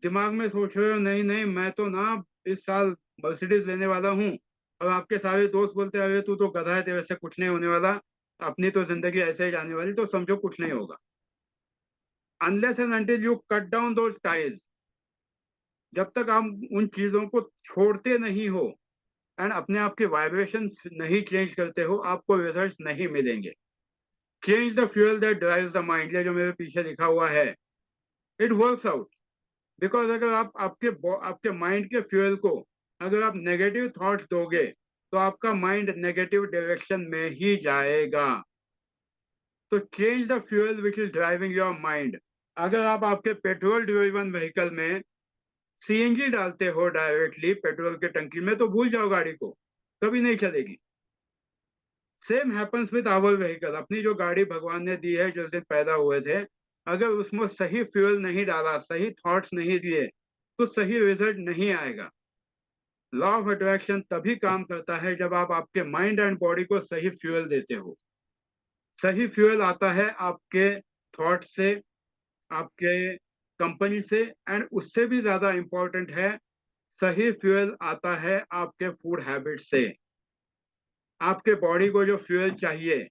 दिमाग में सोच रहे हो नहीं नहीं मैं तो ना इस साल मर्सिडीज लेने वाला हूँ, और आपके सारे दोस्त बोलते हैं अरे तू तो गधा है, तेरे से कुछ नहीं होने वाला, अपनी तो जिंदगी ऐसे ही जाने वाली, तो समझो कुछ नहीं होगा। Unless and until you cut down those ties, जब तक आप उन चीजों को छोड़ते नहीं हो एंड अपने आप के वाइब्रेशन नहीं चेंज करते हो, आपको रिजल्ट नहीं मिलेंगे। Change the fuel that drives the mind, ये जो मेरे पीछे लिखा हुआ है, इट वर्क्स आउट। बिकॉज अगर आप आपके माइंड के फ्यूल को अगर आप नेगेटिव थॉट्स दोगे तो आपका माइंड नेगेटिव डायरेक्शन में ही जाएगा। तो change the fuel which is driving your mind. अगर आप आपके पेट्रोल ड्रिवन व्हीकल में सीएनजी डालते हो डायरेक्टली पेट्रोल के टंकी में, तो भूल जाओ गाड़ी को, कभी नहीं चलेगी। Same happens with our vehicle. अपनी जो गाड़ी भगवान ने दी है, जिस दिन पैदा हुए थे, अगर उसमें सही फ्यूल नहीं डाला, सही थॉट्स नहीं दिए, तो सही रिजल्ट नहीं आएगा। लॉ ऑफ अट्रैक्शन तभी काम करता है जब आप आपके माइंड एंड बॉडी को सही फ्यूल देते हो। सही फ्यूल आता है आपके थॉट से, आपके कंपनी से, एंड उससे भी ज्यादा इंपॉर्टेंट है, सही फ्यूल आता है आपके फूड हैबिट से। आपके बॉडी को जो फ्यूल चाहिए,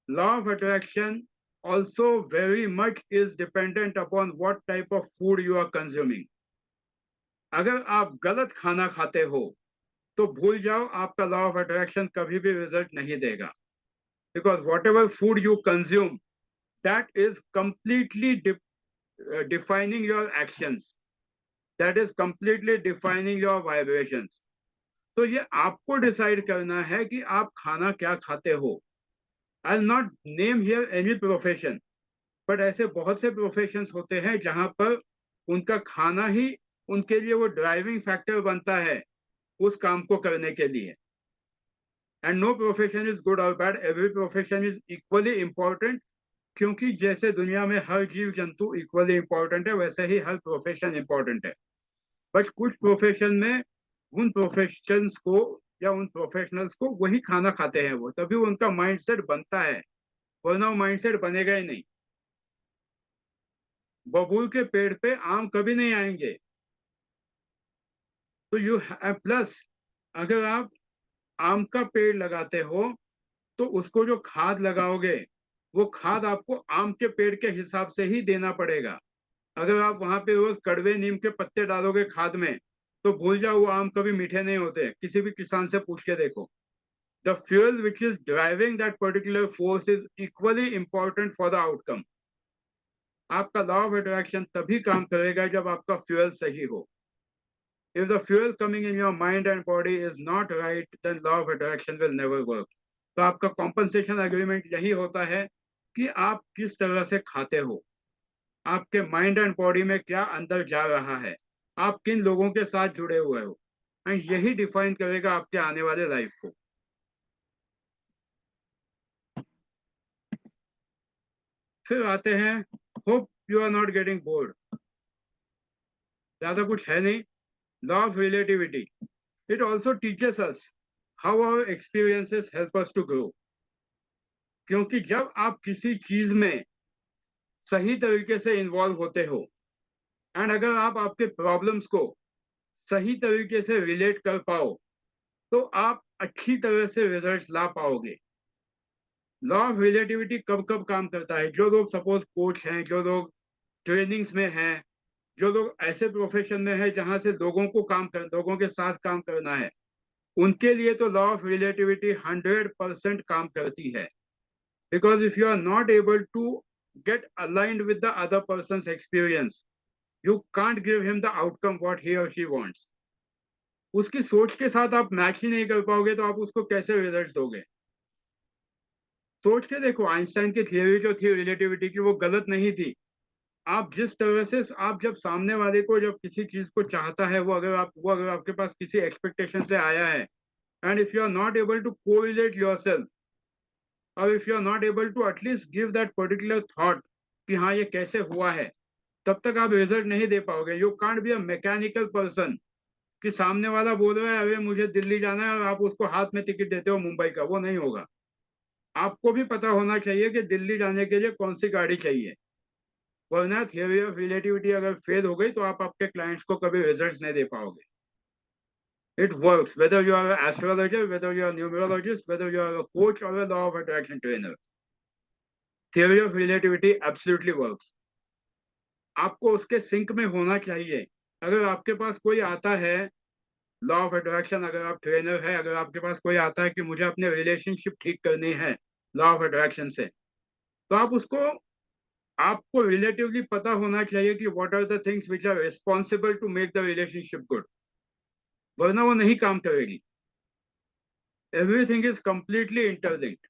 law of attraction also very much is dependent upon what type of food you are consuming. अगर आप गलत खाना खाते हो तो भूल जाओ, आपका लॉ ऑफ अट्रैक्शन कभी भी रिजल्ट नहीं देगा, because what ever food you consume, that is completely defining your actions, that is completely defining your vibrations. तो ये आपको डिसाइड करना है कि आप खाना क्या खाते हो। I will not name here any profession, but ऐसे बहुत से प्रोफेशंस होते हैं जहां पर उनका खाना ही उनके लिए वो ड्राइविंग फैक्टर बनता है उस काम को करने के लिए। And no profession is good और bad, every profession is equally important, क्योंकि जैसे दुनिया में हर जीव जंतु इक्वली इम्पोर्टेंट है, वैसे ही हर प्रोफेशन इम्पोर्टेंट है। बट कुछ प्रोफेशन में उन प्रोफेशंस को या उन प्रोफेशनल्स को वही खाना खाते हैं वो, तभी उनका माइंडसेट बनता है, वरना वो माइंडसेट बनेगा ही नहीं। बबूल के पेड़ पे आम कभी नहीं आएंगे। तो यू प्लस अगर आप आम का पेड़ लगाते हो तो उसको जो खाद लगाओगे, वो खाद आपको आम के पेड़ के हिसाब से ही देना पड़ेगा। अगर आप वहां पे रोज कड़वे नीम के पत्ते डालोगे खाद में, तो भूल जाओ, वो आम कभी मीठे नहीं होते, किसी भी किसान से पूछ के देखो। The fuel which is driving that particular force is equally important for the outcome. आपका लॉ ऑफ अट्रैक्शन तभी काम करेगा जब आपका फ्यूल सही हो। If the fuel coming in your mind and body is not right, then law of attraction will never work. तो आपका कॉम्पनसेशन एग्रीमेंट यही होता है कि आप किस तरह से खाते हो, आपके माइंड एंड बॉडी में क्या अंदर जा रहा है, आप किन लोगों के साथ जुड़े हुए हो, एंड यही डिफाइन करेगा आपके आने वाले लाइफ को। फिर आते हैं, hope you are not getting bored. ज्यादा कुछ है नहीं, law of relativity, it also teaches us how our experiences help us to grow. क्योंकि जब आप किसी चीज में सही तरीके से इन्वॉल्व होते हो एंड अगर आप आपके प्रॉब्लम्स को सही तरीके से रिलेट कर पाओ तो आप अच्छी तरह से रिजल्ट ला पाओगे. लॉ ऑफ रिलेटिविटी कब कब काम करता है? जो लोग सपोज कोच हैं, जो लोग ट्रेनिंग्स में हैं, जो लोग ऐसे प्रोफेशन में है जहां से लोगों के साथ काम करना है, उनके लिए तो लॉ ऑफ रिलेटिविटी 100% काम करती है. Because if you are not able to get aligned with the other person's experience, you can't give him the outcome what he or she wants. उसकी सोच के साथ आप मैच ही नहीं कर पाओगे तो आप उसको कैसे रिजल्ट दोगे? सोच के देखो, आइंस्टाइन की थियोरी जो थी रिलेटिविटी की वो गलत नहीं थी. आप जिस तरह से आप जब सामने वाले को जब किसी चीज को चाहता है वो अगर आपके पास किसी एक्सपेक्टेशन से आया है and if you are not able to correlate yourself और if you are not able to at least give that particular thought कि हाँ ये कैसे हुआ है, तब तक आप रिजल्ट नहीं दे पाओगे. You can't be a mechanical person कि सामने वाला बोल रहा है अरे मुझे दिल्ली जाना है और आप उसको हाथ में टिकट देते हो मुंबई का, वो नहीं होगा. आपको भी पता होना चाहिए कि दिल्ली जाने के लिए कौन सी गाड़ी चाहिए, वरना थियोरी ऑफ रिलेटिविटी अगर फेल हो गई तो आप आपके क्लाइंट्स को कभी रिजल्ट नहीं दे पाओगे. It works whether you are an astrologer, whether you are a numerologist, whether you are a coach or a law of attraction trainer. Theory of relativity absolutely works. आपको उसके सिंक में होना चाहिए. अगर आपके पास कोई आता है लॉ ऑफ अट्रैक्शन, अगर आप ट्रेनर है, अगर आपके पास कोई आता है कि मुझे अपने रिलेशनशिप ठीक करनी है लॉ ऑफ अट्रैक्शन से, तो आपको रिलेटिवली पता होना चाहिए कि what are the things which are responsible to make the relationship good, वरना वो नहीं काम करेगी. Everything is completely interlinked.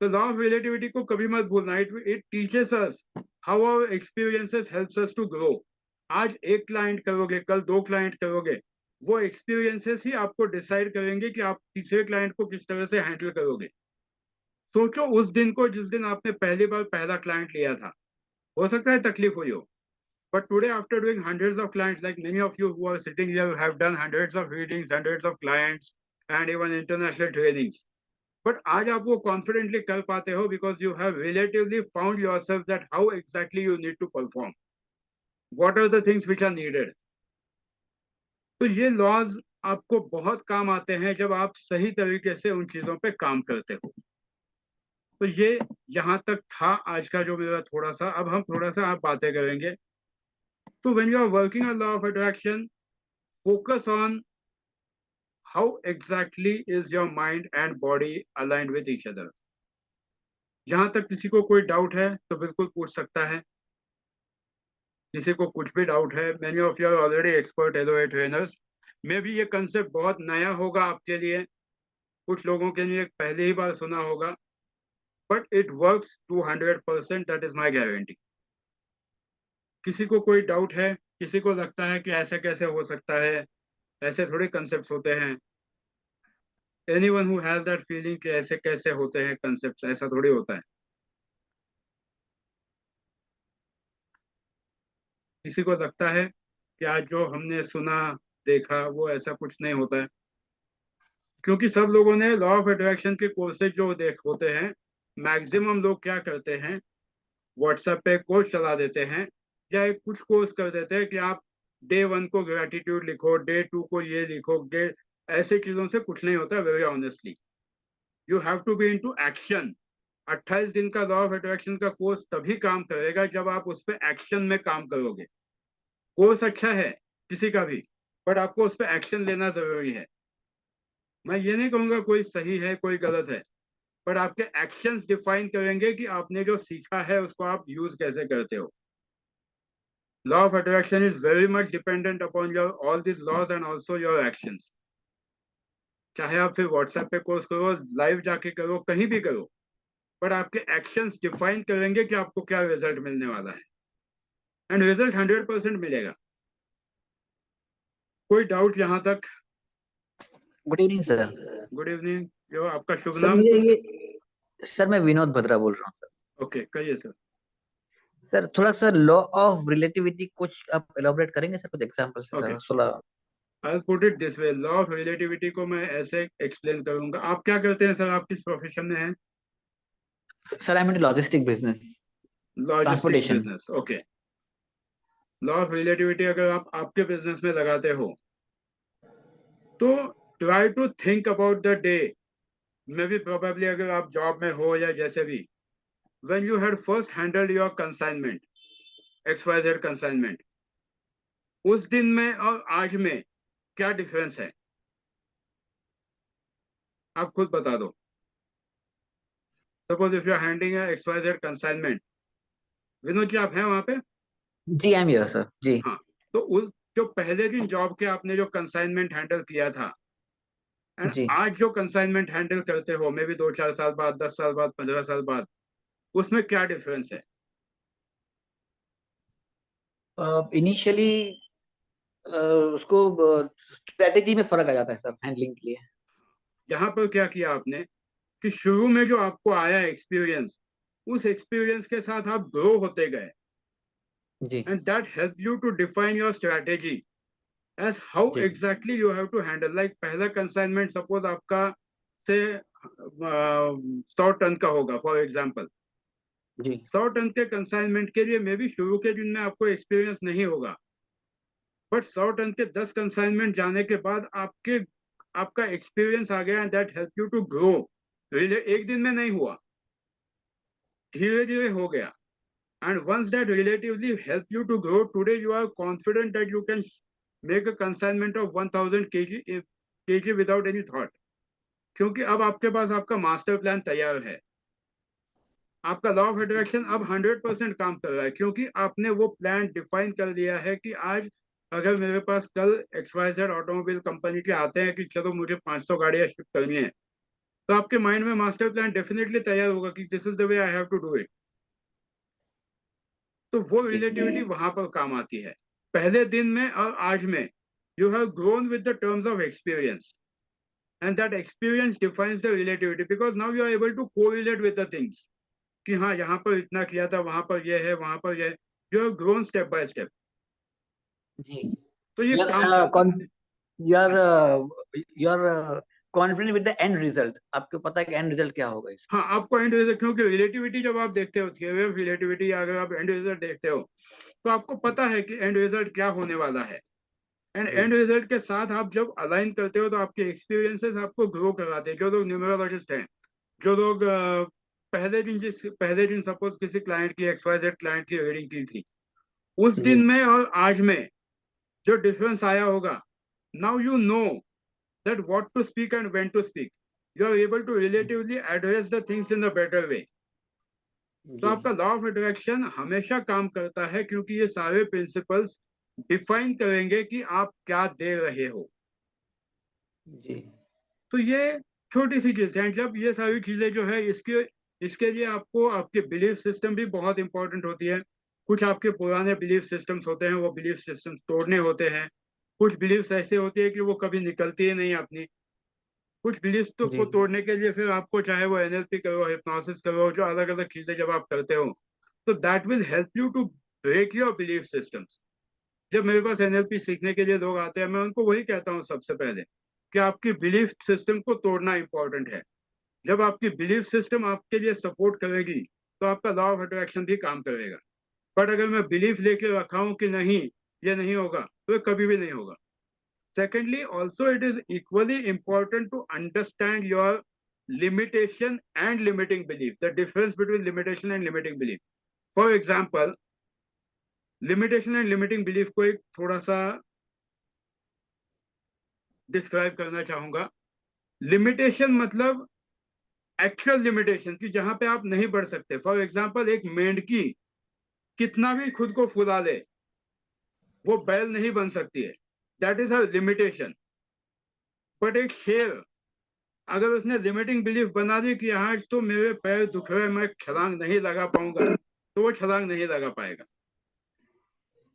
तो लॉ ऑफ रिलेटिविटी को कभी मत भूलना. It teaches us how our experiences helps us to grow. आज एक क्लाइंट करोगे, कल 2 क्लाइंट करोगे, वो एक्सपीरियंसेस ही आपको डिसाइड करेंगे कि आप तीसरे क्लाइंट को किस तरह से हैंडल करोगे. सोचो उस दिन को जिस दिन आपने पहली बार पहला क्लाइंट लिया था, हो सकता है तकलीफ हुई हो, but today after doing hundreds of clients, like many of you who are sitting here have done hundreds of readings, hundreds of clients and even international trainings, but आज आप वो confidently कर पाते हो because you have relatively found yourself that how exactly you need to perform, what are the things which are needed. तो ये laws आपको बहुत काम आते हैं जब आप सही तरीके से उन चीजों पे काम करते हो. तो ये यहाँ तक था आज का जो मेरा थोड़ा सा. अब हम थोड़ा सा आप बातें करेंगे. तो when you are working on law of attraction, focus on how exactly is your mind and body aligned with each other. जहां तक किसी को कोई डाउट है तो बिल्कुल पूछ सकता है. किसी को कुछ भी डाउट है, many of you are already expert LOA trainers, मे भी ये कंसेप्ट बहुत नया होगा आपके लिए, कुछ लोगों के लिए पहले ही बार सुना होगा, but it works 200%, that is my guarantee. किसी को कोई डाउट है, किसी को लगता है कि ऐसे कैसे हो सकता है, ऐसे थोड़े कंसेप्ट होते हैं. Anyone who has that feeling कि ऐसे कैसे होते हैं कंसेप्ट, ऐसा थोड़ी होता है. किसी को लगता है कि आज जो हमने सुना देखा वो ऐसा कुछ नहीं होता है, क्योंकि सब लोगों ने लॉ ऑफ अट्रैक्शन के कोर्सेज जो होते हैं, मैक्सिमम लोग क्या करते हैं, व्हाट्सएप पे कोर्स चला देते हैं या एक कुछ कोर्स कर देते हैं कि आप डे 1 को ग्रेटिट्यूड लिखो, डे 2 को ये लिखो, ऐसे चीजों से कुछ नहीं होता. Very honestly you have to be into action. 28 दिन का लॉ ऑफ अट्रैक्शन का कोर्स तभी काम करेगा जब आप उस पर एक्शन में काम करोगे. कोर्स अच्छा है किसी का भी, बट आपको उस पर एक्शन लेना जरूरी है. मैं ये नहीं कहूंगा कोई सही है कोई गलत है, बट आपके एक्शंस डिफाइन करेंगे कि आपने जो सीखा है उसको आप यूज कैसे करते हो. Law of attraction is very much dependent upon your all these laws and also your actions. चाहे आप फिर व्हाट्सएप पे कोर्स करो, लाइव जाके करो, कहीं भी करो, पर आपके एक्शंस डिफाइन करेंगे कि आपको क्या रिजल्ट मिलने वाला है. एंड रिजल्ट 100% मिलेगा. कोई डाउट यहाँ तक? Good evening sir. Good evening. जो आपका शुभ सर नाम? मुझे ये सर मैं विनोद भद्रा बोल रहा हूँ सर. ओके, कहिए सर. सर थोड़ा सा लॉ ऑफ रिलेटिविटी कुछ आप एलाबोरेट करेंगे सर, कुछ एग्जांपल से Okay. सर थोड़ा। I'll put it this way, law of relativity को मैं ऐसे एक्सप्लेन करूंगा। आप क्या करते हैं सर, आप किस प्रोफेशन में हैं? Sir I am in logistic business, logistics transportation. Business, okay. Law of relativity अगर आप आपके बिजनेस में लगाते हो तो try to think about the day, maybe probably अगर आप जॉब में हो या जैसे भी, when you had first handled your consignment, XYZ consignment, उस दिन में और आज में क्या डिफरेंस है? आप खुद बता दो। Suppose if you are handling XYZ consignment, Vinod ji आप हैं वहां पे? जी आई एम हियर सर जी। हाँ, तो उस जो पहले दिन जॉब के आपने जो कंसाइनमेंट हैंडल किया था एंड जी आज जो कंसाइनमेंट हैंडल करते हो, मे बी 2-4 साल बाद, 10 साल बाद, 15 साल बाद, उसमें क्या डिफरेंस है? इनिशियली उसको स्ट्रेटेजी में फर्क आ जाता है सर हैंडलिंग के लिए। यहाँ पर क्या किया आपने कि शुरू में जो आपको आया एक्सपीरियंस, उस एक्सपीरियंस के साथ आप ग्रो होते गए जी and that help you to define your strategy as how ji exactly you have to handle, like पहला consignment suppose आपका से 100 टन का होगा फॉर एग्जांपल। जी 100 टन के कंसाइनमेंट के लिए मे बी शुरू के दिन में आपको एक्सपीरियंस नहीं होगा, बट 100 टन के 10 कंसाइनमेंट जाने के बाद आपका एक्सपीरियंस आ गया and that help you to grow. एक दिन में नहीं हुआ, धीरे धीरे हो गया। And once that relatively help you to grow, today you are confident that you can make a consignment of 1000 kg without any thought, क्योंकि अब आपके पास आपका मास्टर प्लान तैयार है। आपका लॉ ऑफ अट्रैक्शन अब 100% काम कर रहा है, क्योंकि आपने वो प्लान डिफाइन कर लिया है कि आज अगर मेरे पास कल XYZ ऑटोमोबाइल कंपनी के आते हैं कि चलो मुझे 500 गाड़ियां शिफ्ट करनी है, तो आपके माइंड में मास्टर प्लान डेफिनेटली तैयार होगा कि this is the way I have to do it. तो वो जी रिलेटिविटी वहां पर काम आती है। पहले दिन में और आज में you have grown with the terms of experience and that experience defines the relativity, because now you are able to correlate with the things कि हाँ यहाँ पर इतना किया था, वहां पर ये है, वहां पर ये, you have grown step by step. जी। तो ये यार काम करता है। You are confident with the end result, आपको पता है कि एंड रिजल्ट क्या होगा इसका। हाँ, आपको एंड रिजल्ट, क्योंकि रिलेटिविटी जब आप देखते हो, थियरी ऑफ रिलेटिविटी, अगर आप एंड रिजल्ट देखते हो तो आपको पता है कि एंड रिजल्ट क्या होने वाला है। एंड जी एंड रिजल्ट के साथ आप जब अलाइन करते हो तो आपके एक्सपीरियंसेस आपको ग्रो करवाते हैं। जो लोग न्यूमरोलॉजिस्ट हैं, जो लोग पहले दिन सपोज किसी क्लाइंट की XYZ क्लाइंट की रीडिंग की थी, उस जी दिन में और आज में जो डिफरेंस आया होगा, now you know that what to speak and when to speak, you are able to relatively address the things in the better way. तो जी आपका लॉ ऑफ अट्रैक्शन हमेशा काम करता है, क्योंकि ये सारे प्रिंसिपल्स डिफाइन करेंगे कि आप क्या दे रहे हो। जी तो ये छोटी सी चीज है। जब ये सारी चीजें जो है, इसके लिए आपको आपके बिलीफ सिस्टम भी बहुत इंपॉर्टेंट होती है। कुछ आपके पुराने बिलीफ सिस्टम्स होते हैं, वो बिलीफ सिस्टम्स तोड़ने होते हैं। कुछ बिलीफ्स ऐसे होती है कि वो कभी निकलती ही नहीं अपनी। कुछ बिलीफ्स तो जी को तोड़ने के लिए फिर आपको चाहे वो NLP करो, हिप्नोसिस करो, जो अलग अलग चीजें जब आप करते हो, तो that will help you to break your belief systems. जब मेरे पास NLP सीखने के लिए लोग आते हैं, मैं उनको वही कहता हूँ सबसे पहले कि आपकी बिलीफ सिस्टम को तोड़ना इंपॉर्टेंट है। जब आपकी बिलीफ सिस्टम आपके लिए सपोर्ट करेगी तो आपका लॉ ऑफ अट्रैक्शन भी काम करेगा। बट अगर मैं बिलीफ लेके रखा हूं कि नहीं ये नहीं होगा, तो ये कभी भी नहीं होगा। Secondly also it is equally important to understand your limitation and limiting belief, the difference between limitation and limiting belief. For example, limitation and limiting belief को एक थोड़ा सा डिस्क्राइब करना चाहूंगा। लिमिटेशन मतलब एक्चुअल लिमिटेशन की जहां पे आप नहीं बढ़ सकते। फॉर एग्जांपल, एक मेंढकी कितना भी खुद को फुला ले, वो बैल नहीं बन सकती है, that is her limitation. But एक शेर, अगर उसने लिमिटिंग बिलीफ बना दी कि आज तो मेरे पैर दुख रहे, मैं छलांग नहीं लगा पाऊंगा, तो वो छलांग नहीं लगा पाएगा,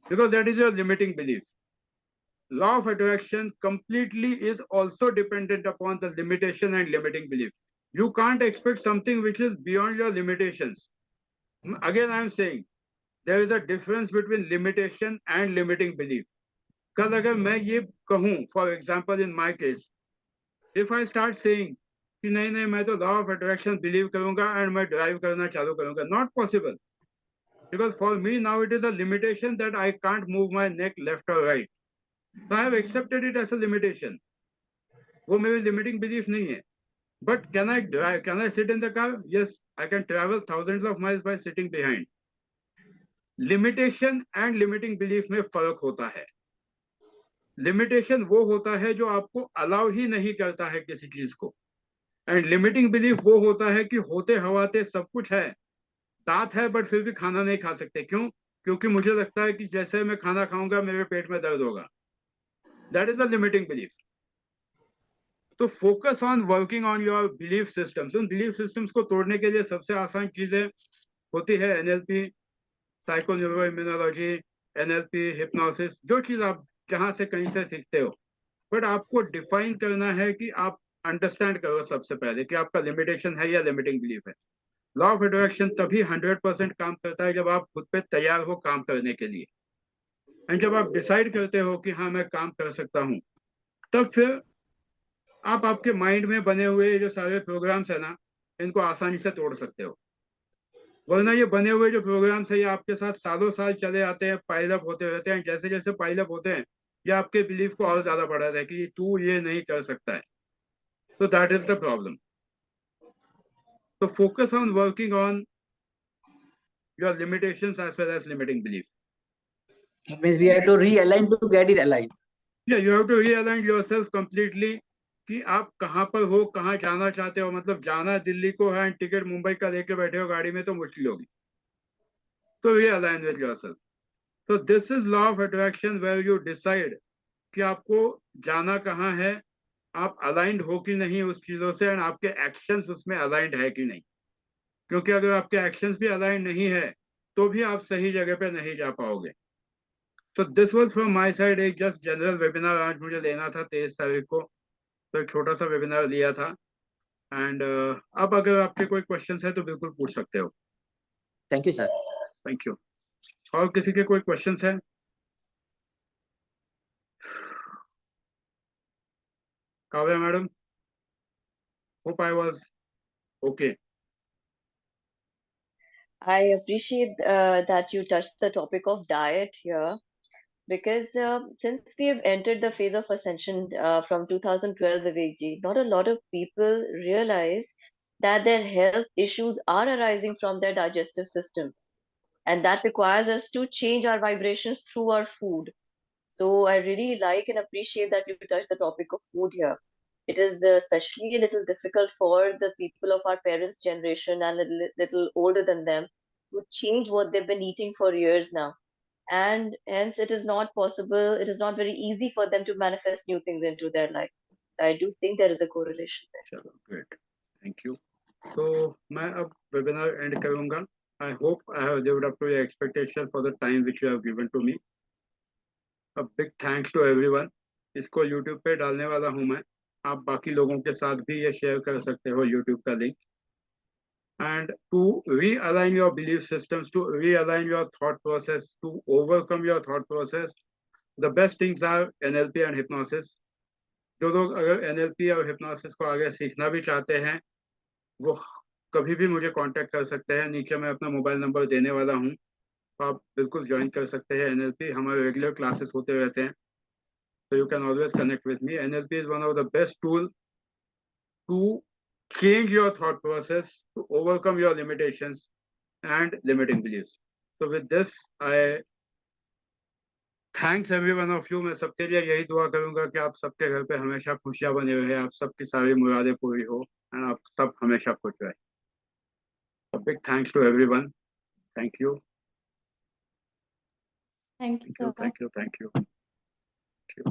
because that is your limiting belief. Law of attraction completely is also dependent upon the limitation and limiting belief. You can't expect something which is beyond your limitations. Again, I am saying, there is a difference between limitation and limiting belief. कल अगर मैं ये कहूँ, for example in my case, if I start saying कि नहीं नहीं मैं तो law of attraction believe करूंगा and मैं drive करना चालू करूंगा, not possible, because for me now it is a limitation that I can't move my neck left or right. So I have accepted it as a limitation. वो मेरी limiting belief नहीं है. But can I drive? Can I sit in the car? Yes, I can travel thousands of miles by sitting behind. Limitation and limiting belief में फर्क होता है. Limitation वो होता है जो आपको allow ही नहीं करता है किसी चीज को, and limiting belief वो होता है कि होते हवाते सब कुछ है, दांत है बट फिर भी खाना नहीं खा सकते. क्यों? क्योंकि मुझे लगता है कि जैसे मैं खाना खाऊंगा मेरे पेट में दर्द होगा. That is a limiting belief. तो focus on working on your belief systems. उन बिलीफ सिस्टम्स को तोड़ने के लिए सबसे आसान चीजें होती है NLP, psycho neuro immunology, NLP, hypnosis, जो चीज आप जहां से कहीं से सीखते हो. बट आपको डिफाइन करना है कि आप अंडरस्टैंड करो सबसे पहले कि आपका लिमिटेशन है या लिमिटिंग बिलीफ है. लॉ ऑफ अट्रैक्शन तभी 100% काम करता है जब आप खुद पे तैयार हो काम करने के लिए, एंड जब आप डिसाइड करते हो कि हाँ मैं काम कर सकता हूँ, तब फिर आप आपके माइंड में बने हुए जो सारे प्रोग्राम्स है ना, इनको आसानी से तोड़ सकते हो. वरना ये बने हुए जो प्रोग्राम्स है ये आपके साथ सालों साल चले आते हैं, पाइलअप होते रहते हैं. जैसे जैसे पाइलअप होते हैं ये आपके बिलीफ को और ज्यादा बढ़ाता है कि तू ये नहीं कर सकता है. तो दैट इज द प्रॉब्लम. तो focus on working on your limitations as well as limiting belief. It means we have to realign to get it aligned. Yeah, you have to realign yourself completely कि आप कहाँ पर हो, कहाँ जाना चाहते हो. मतलब जाना दिल्ली को है, टिकट मुंबई का लेके बैठे हो गाड़ी में तो मुश्किल होगी. तो realign with yourself. So this is law of attraction where you decide कि आपको जाना कहाँ है, आप अलाइंड हो कि नहीं उस चीजों से, एंड आपके एक्शंस उसमें अलाइंड है कि नहीं. क्योंकि अगर आपके एक्शंस भी अलाइंड नहीं है तो भी आप सही जगह पे नहीं जा पाओगे. तो this was from my side एक जस्ट जनरल वेबिनार आज मुझे लेना था 23 तारीख को, तो एक छोटा सा वेबिनार लिया था. एंड अब अगर आपके कोई क्वेश्चंस है तो बिल्कुल पूछ सकते हो. Thank you, sir. Thank you. और किसी के कोई क्वेश्चंस है? Kavya madam, hope I was okay. I appreciate that you touched the topic of diet here, because since we have entered the phase of ascension from 2012, Vivekji, not a lot of people realize that their health issues are arising from their digestive system, and that requires us to change our vibrations through our food. So I really like and appreciate that you touched the topic of food here. It is especially a little difficult for the people of our parents' generation and a little older than them to change what they've been eating for years now. And hence, it is not possible, it is not very easy for them to manifest new things into their life. I do think there is a correlation there. चलो, great, thank you. तो मैं अब webinar end करूंगा. I hope I have lived up to your expectation for the time which you have given to me. A big thanks to everyone. इसको YouTube पे डालने वाला हूं मैं. आप बाकी लोगों के साथ भी ये शेयर कर सकते हो यूट्यूब का link. And to realign your belief systems, to realign your thought process, to overcome your thought process, the best things are NLP and hypnosis. जो लोग अगर NLP और hypnosis को आगे सीखना भी चाहते हैं वो कभी भी मुझे कांटेक्ट कर सकते हैं. नीचे मैं अपना मोबाइल नंबर देने वाला हूँ, तो आप बिल्कुल ज्वाइन कर सकते हैं. NLP हमारे रेगुलर क्लासेस होते रहते हैं, so you can always connect with me. NLP is one of the best tool to change your thought process, to overcome your limitations and limiting beliefs. So with this, I thanks every one of you. मैं सबके लिए यही दुआ करूंगा कि आप सबके घर पे हमेशा खुशियां बने रहे, आप सबकी सारी मुरादें पूरी हो, and आप सब हमेशा खुश रहे. A big thanks to everyone. Thank you. Thank you, Thank you. sir. Thank you. Thank you. Thank you.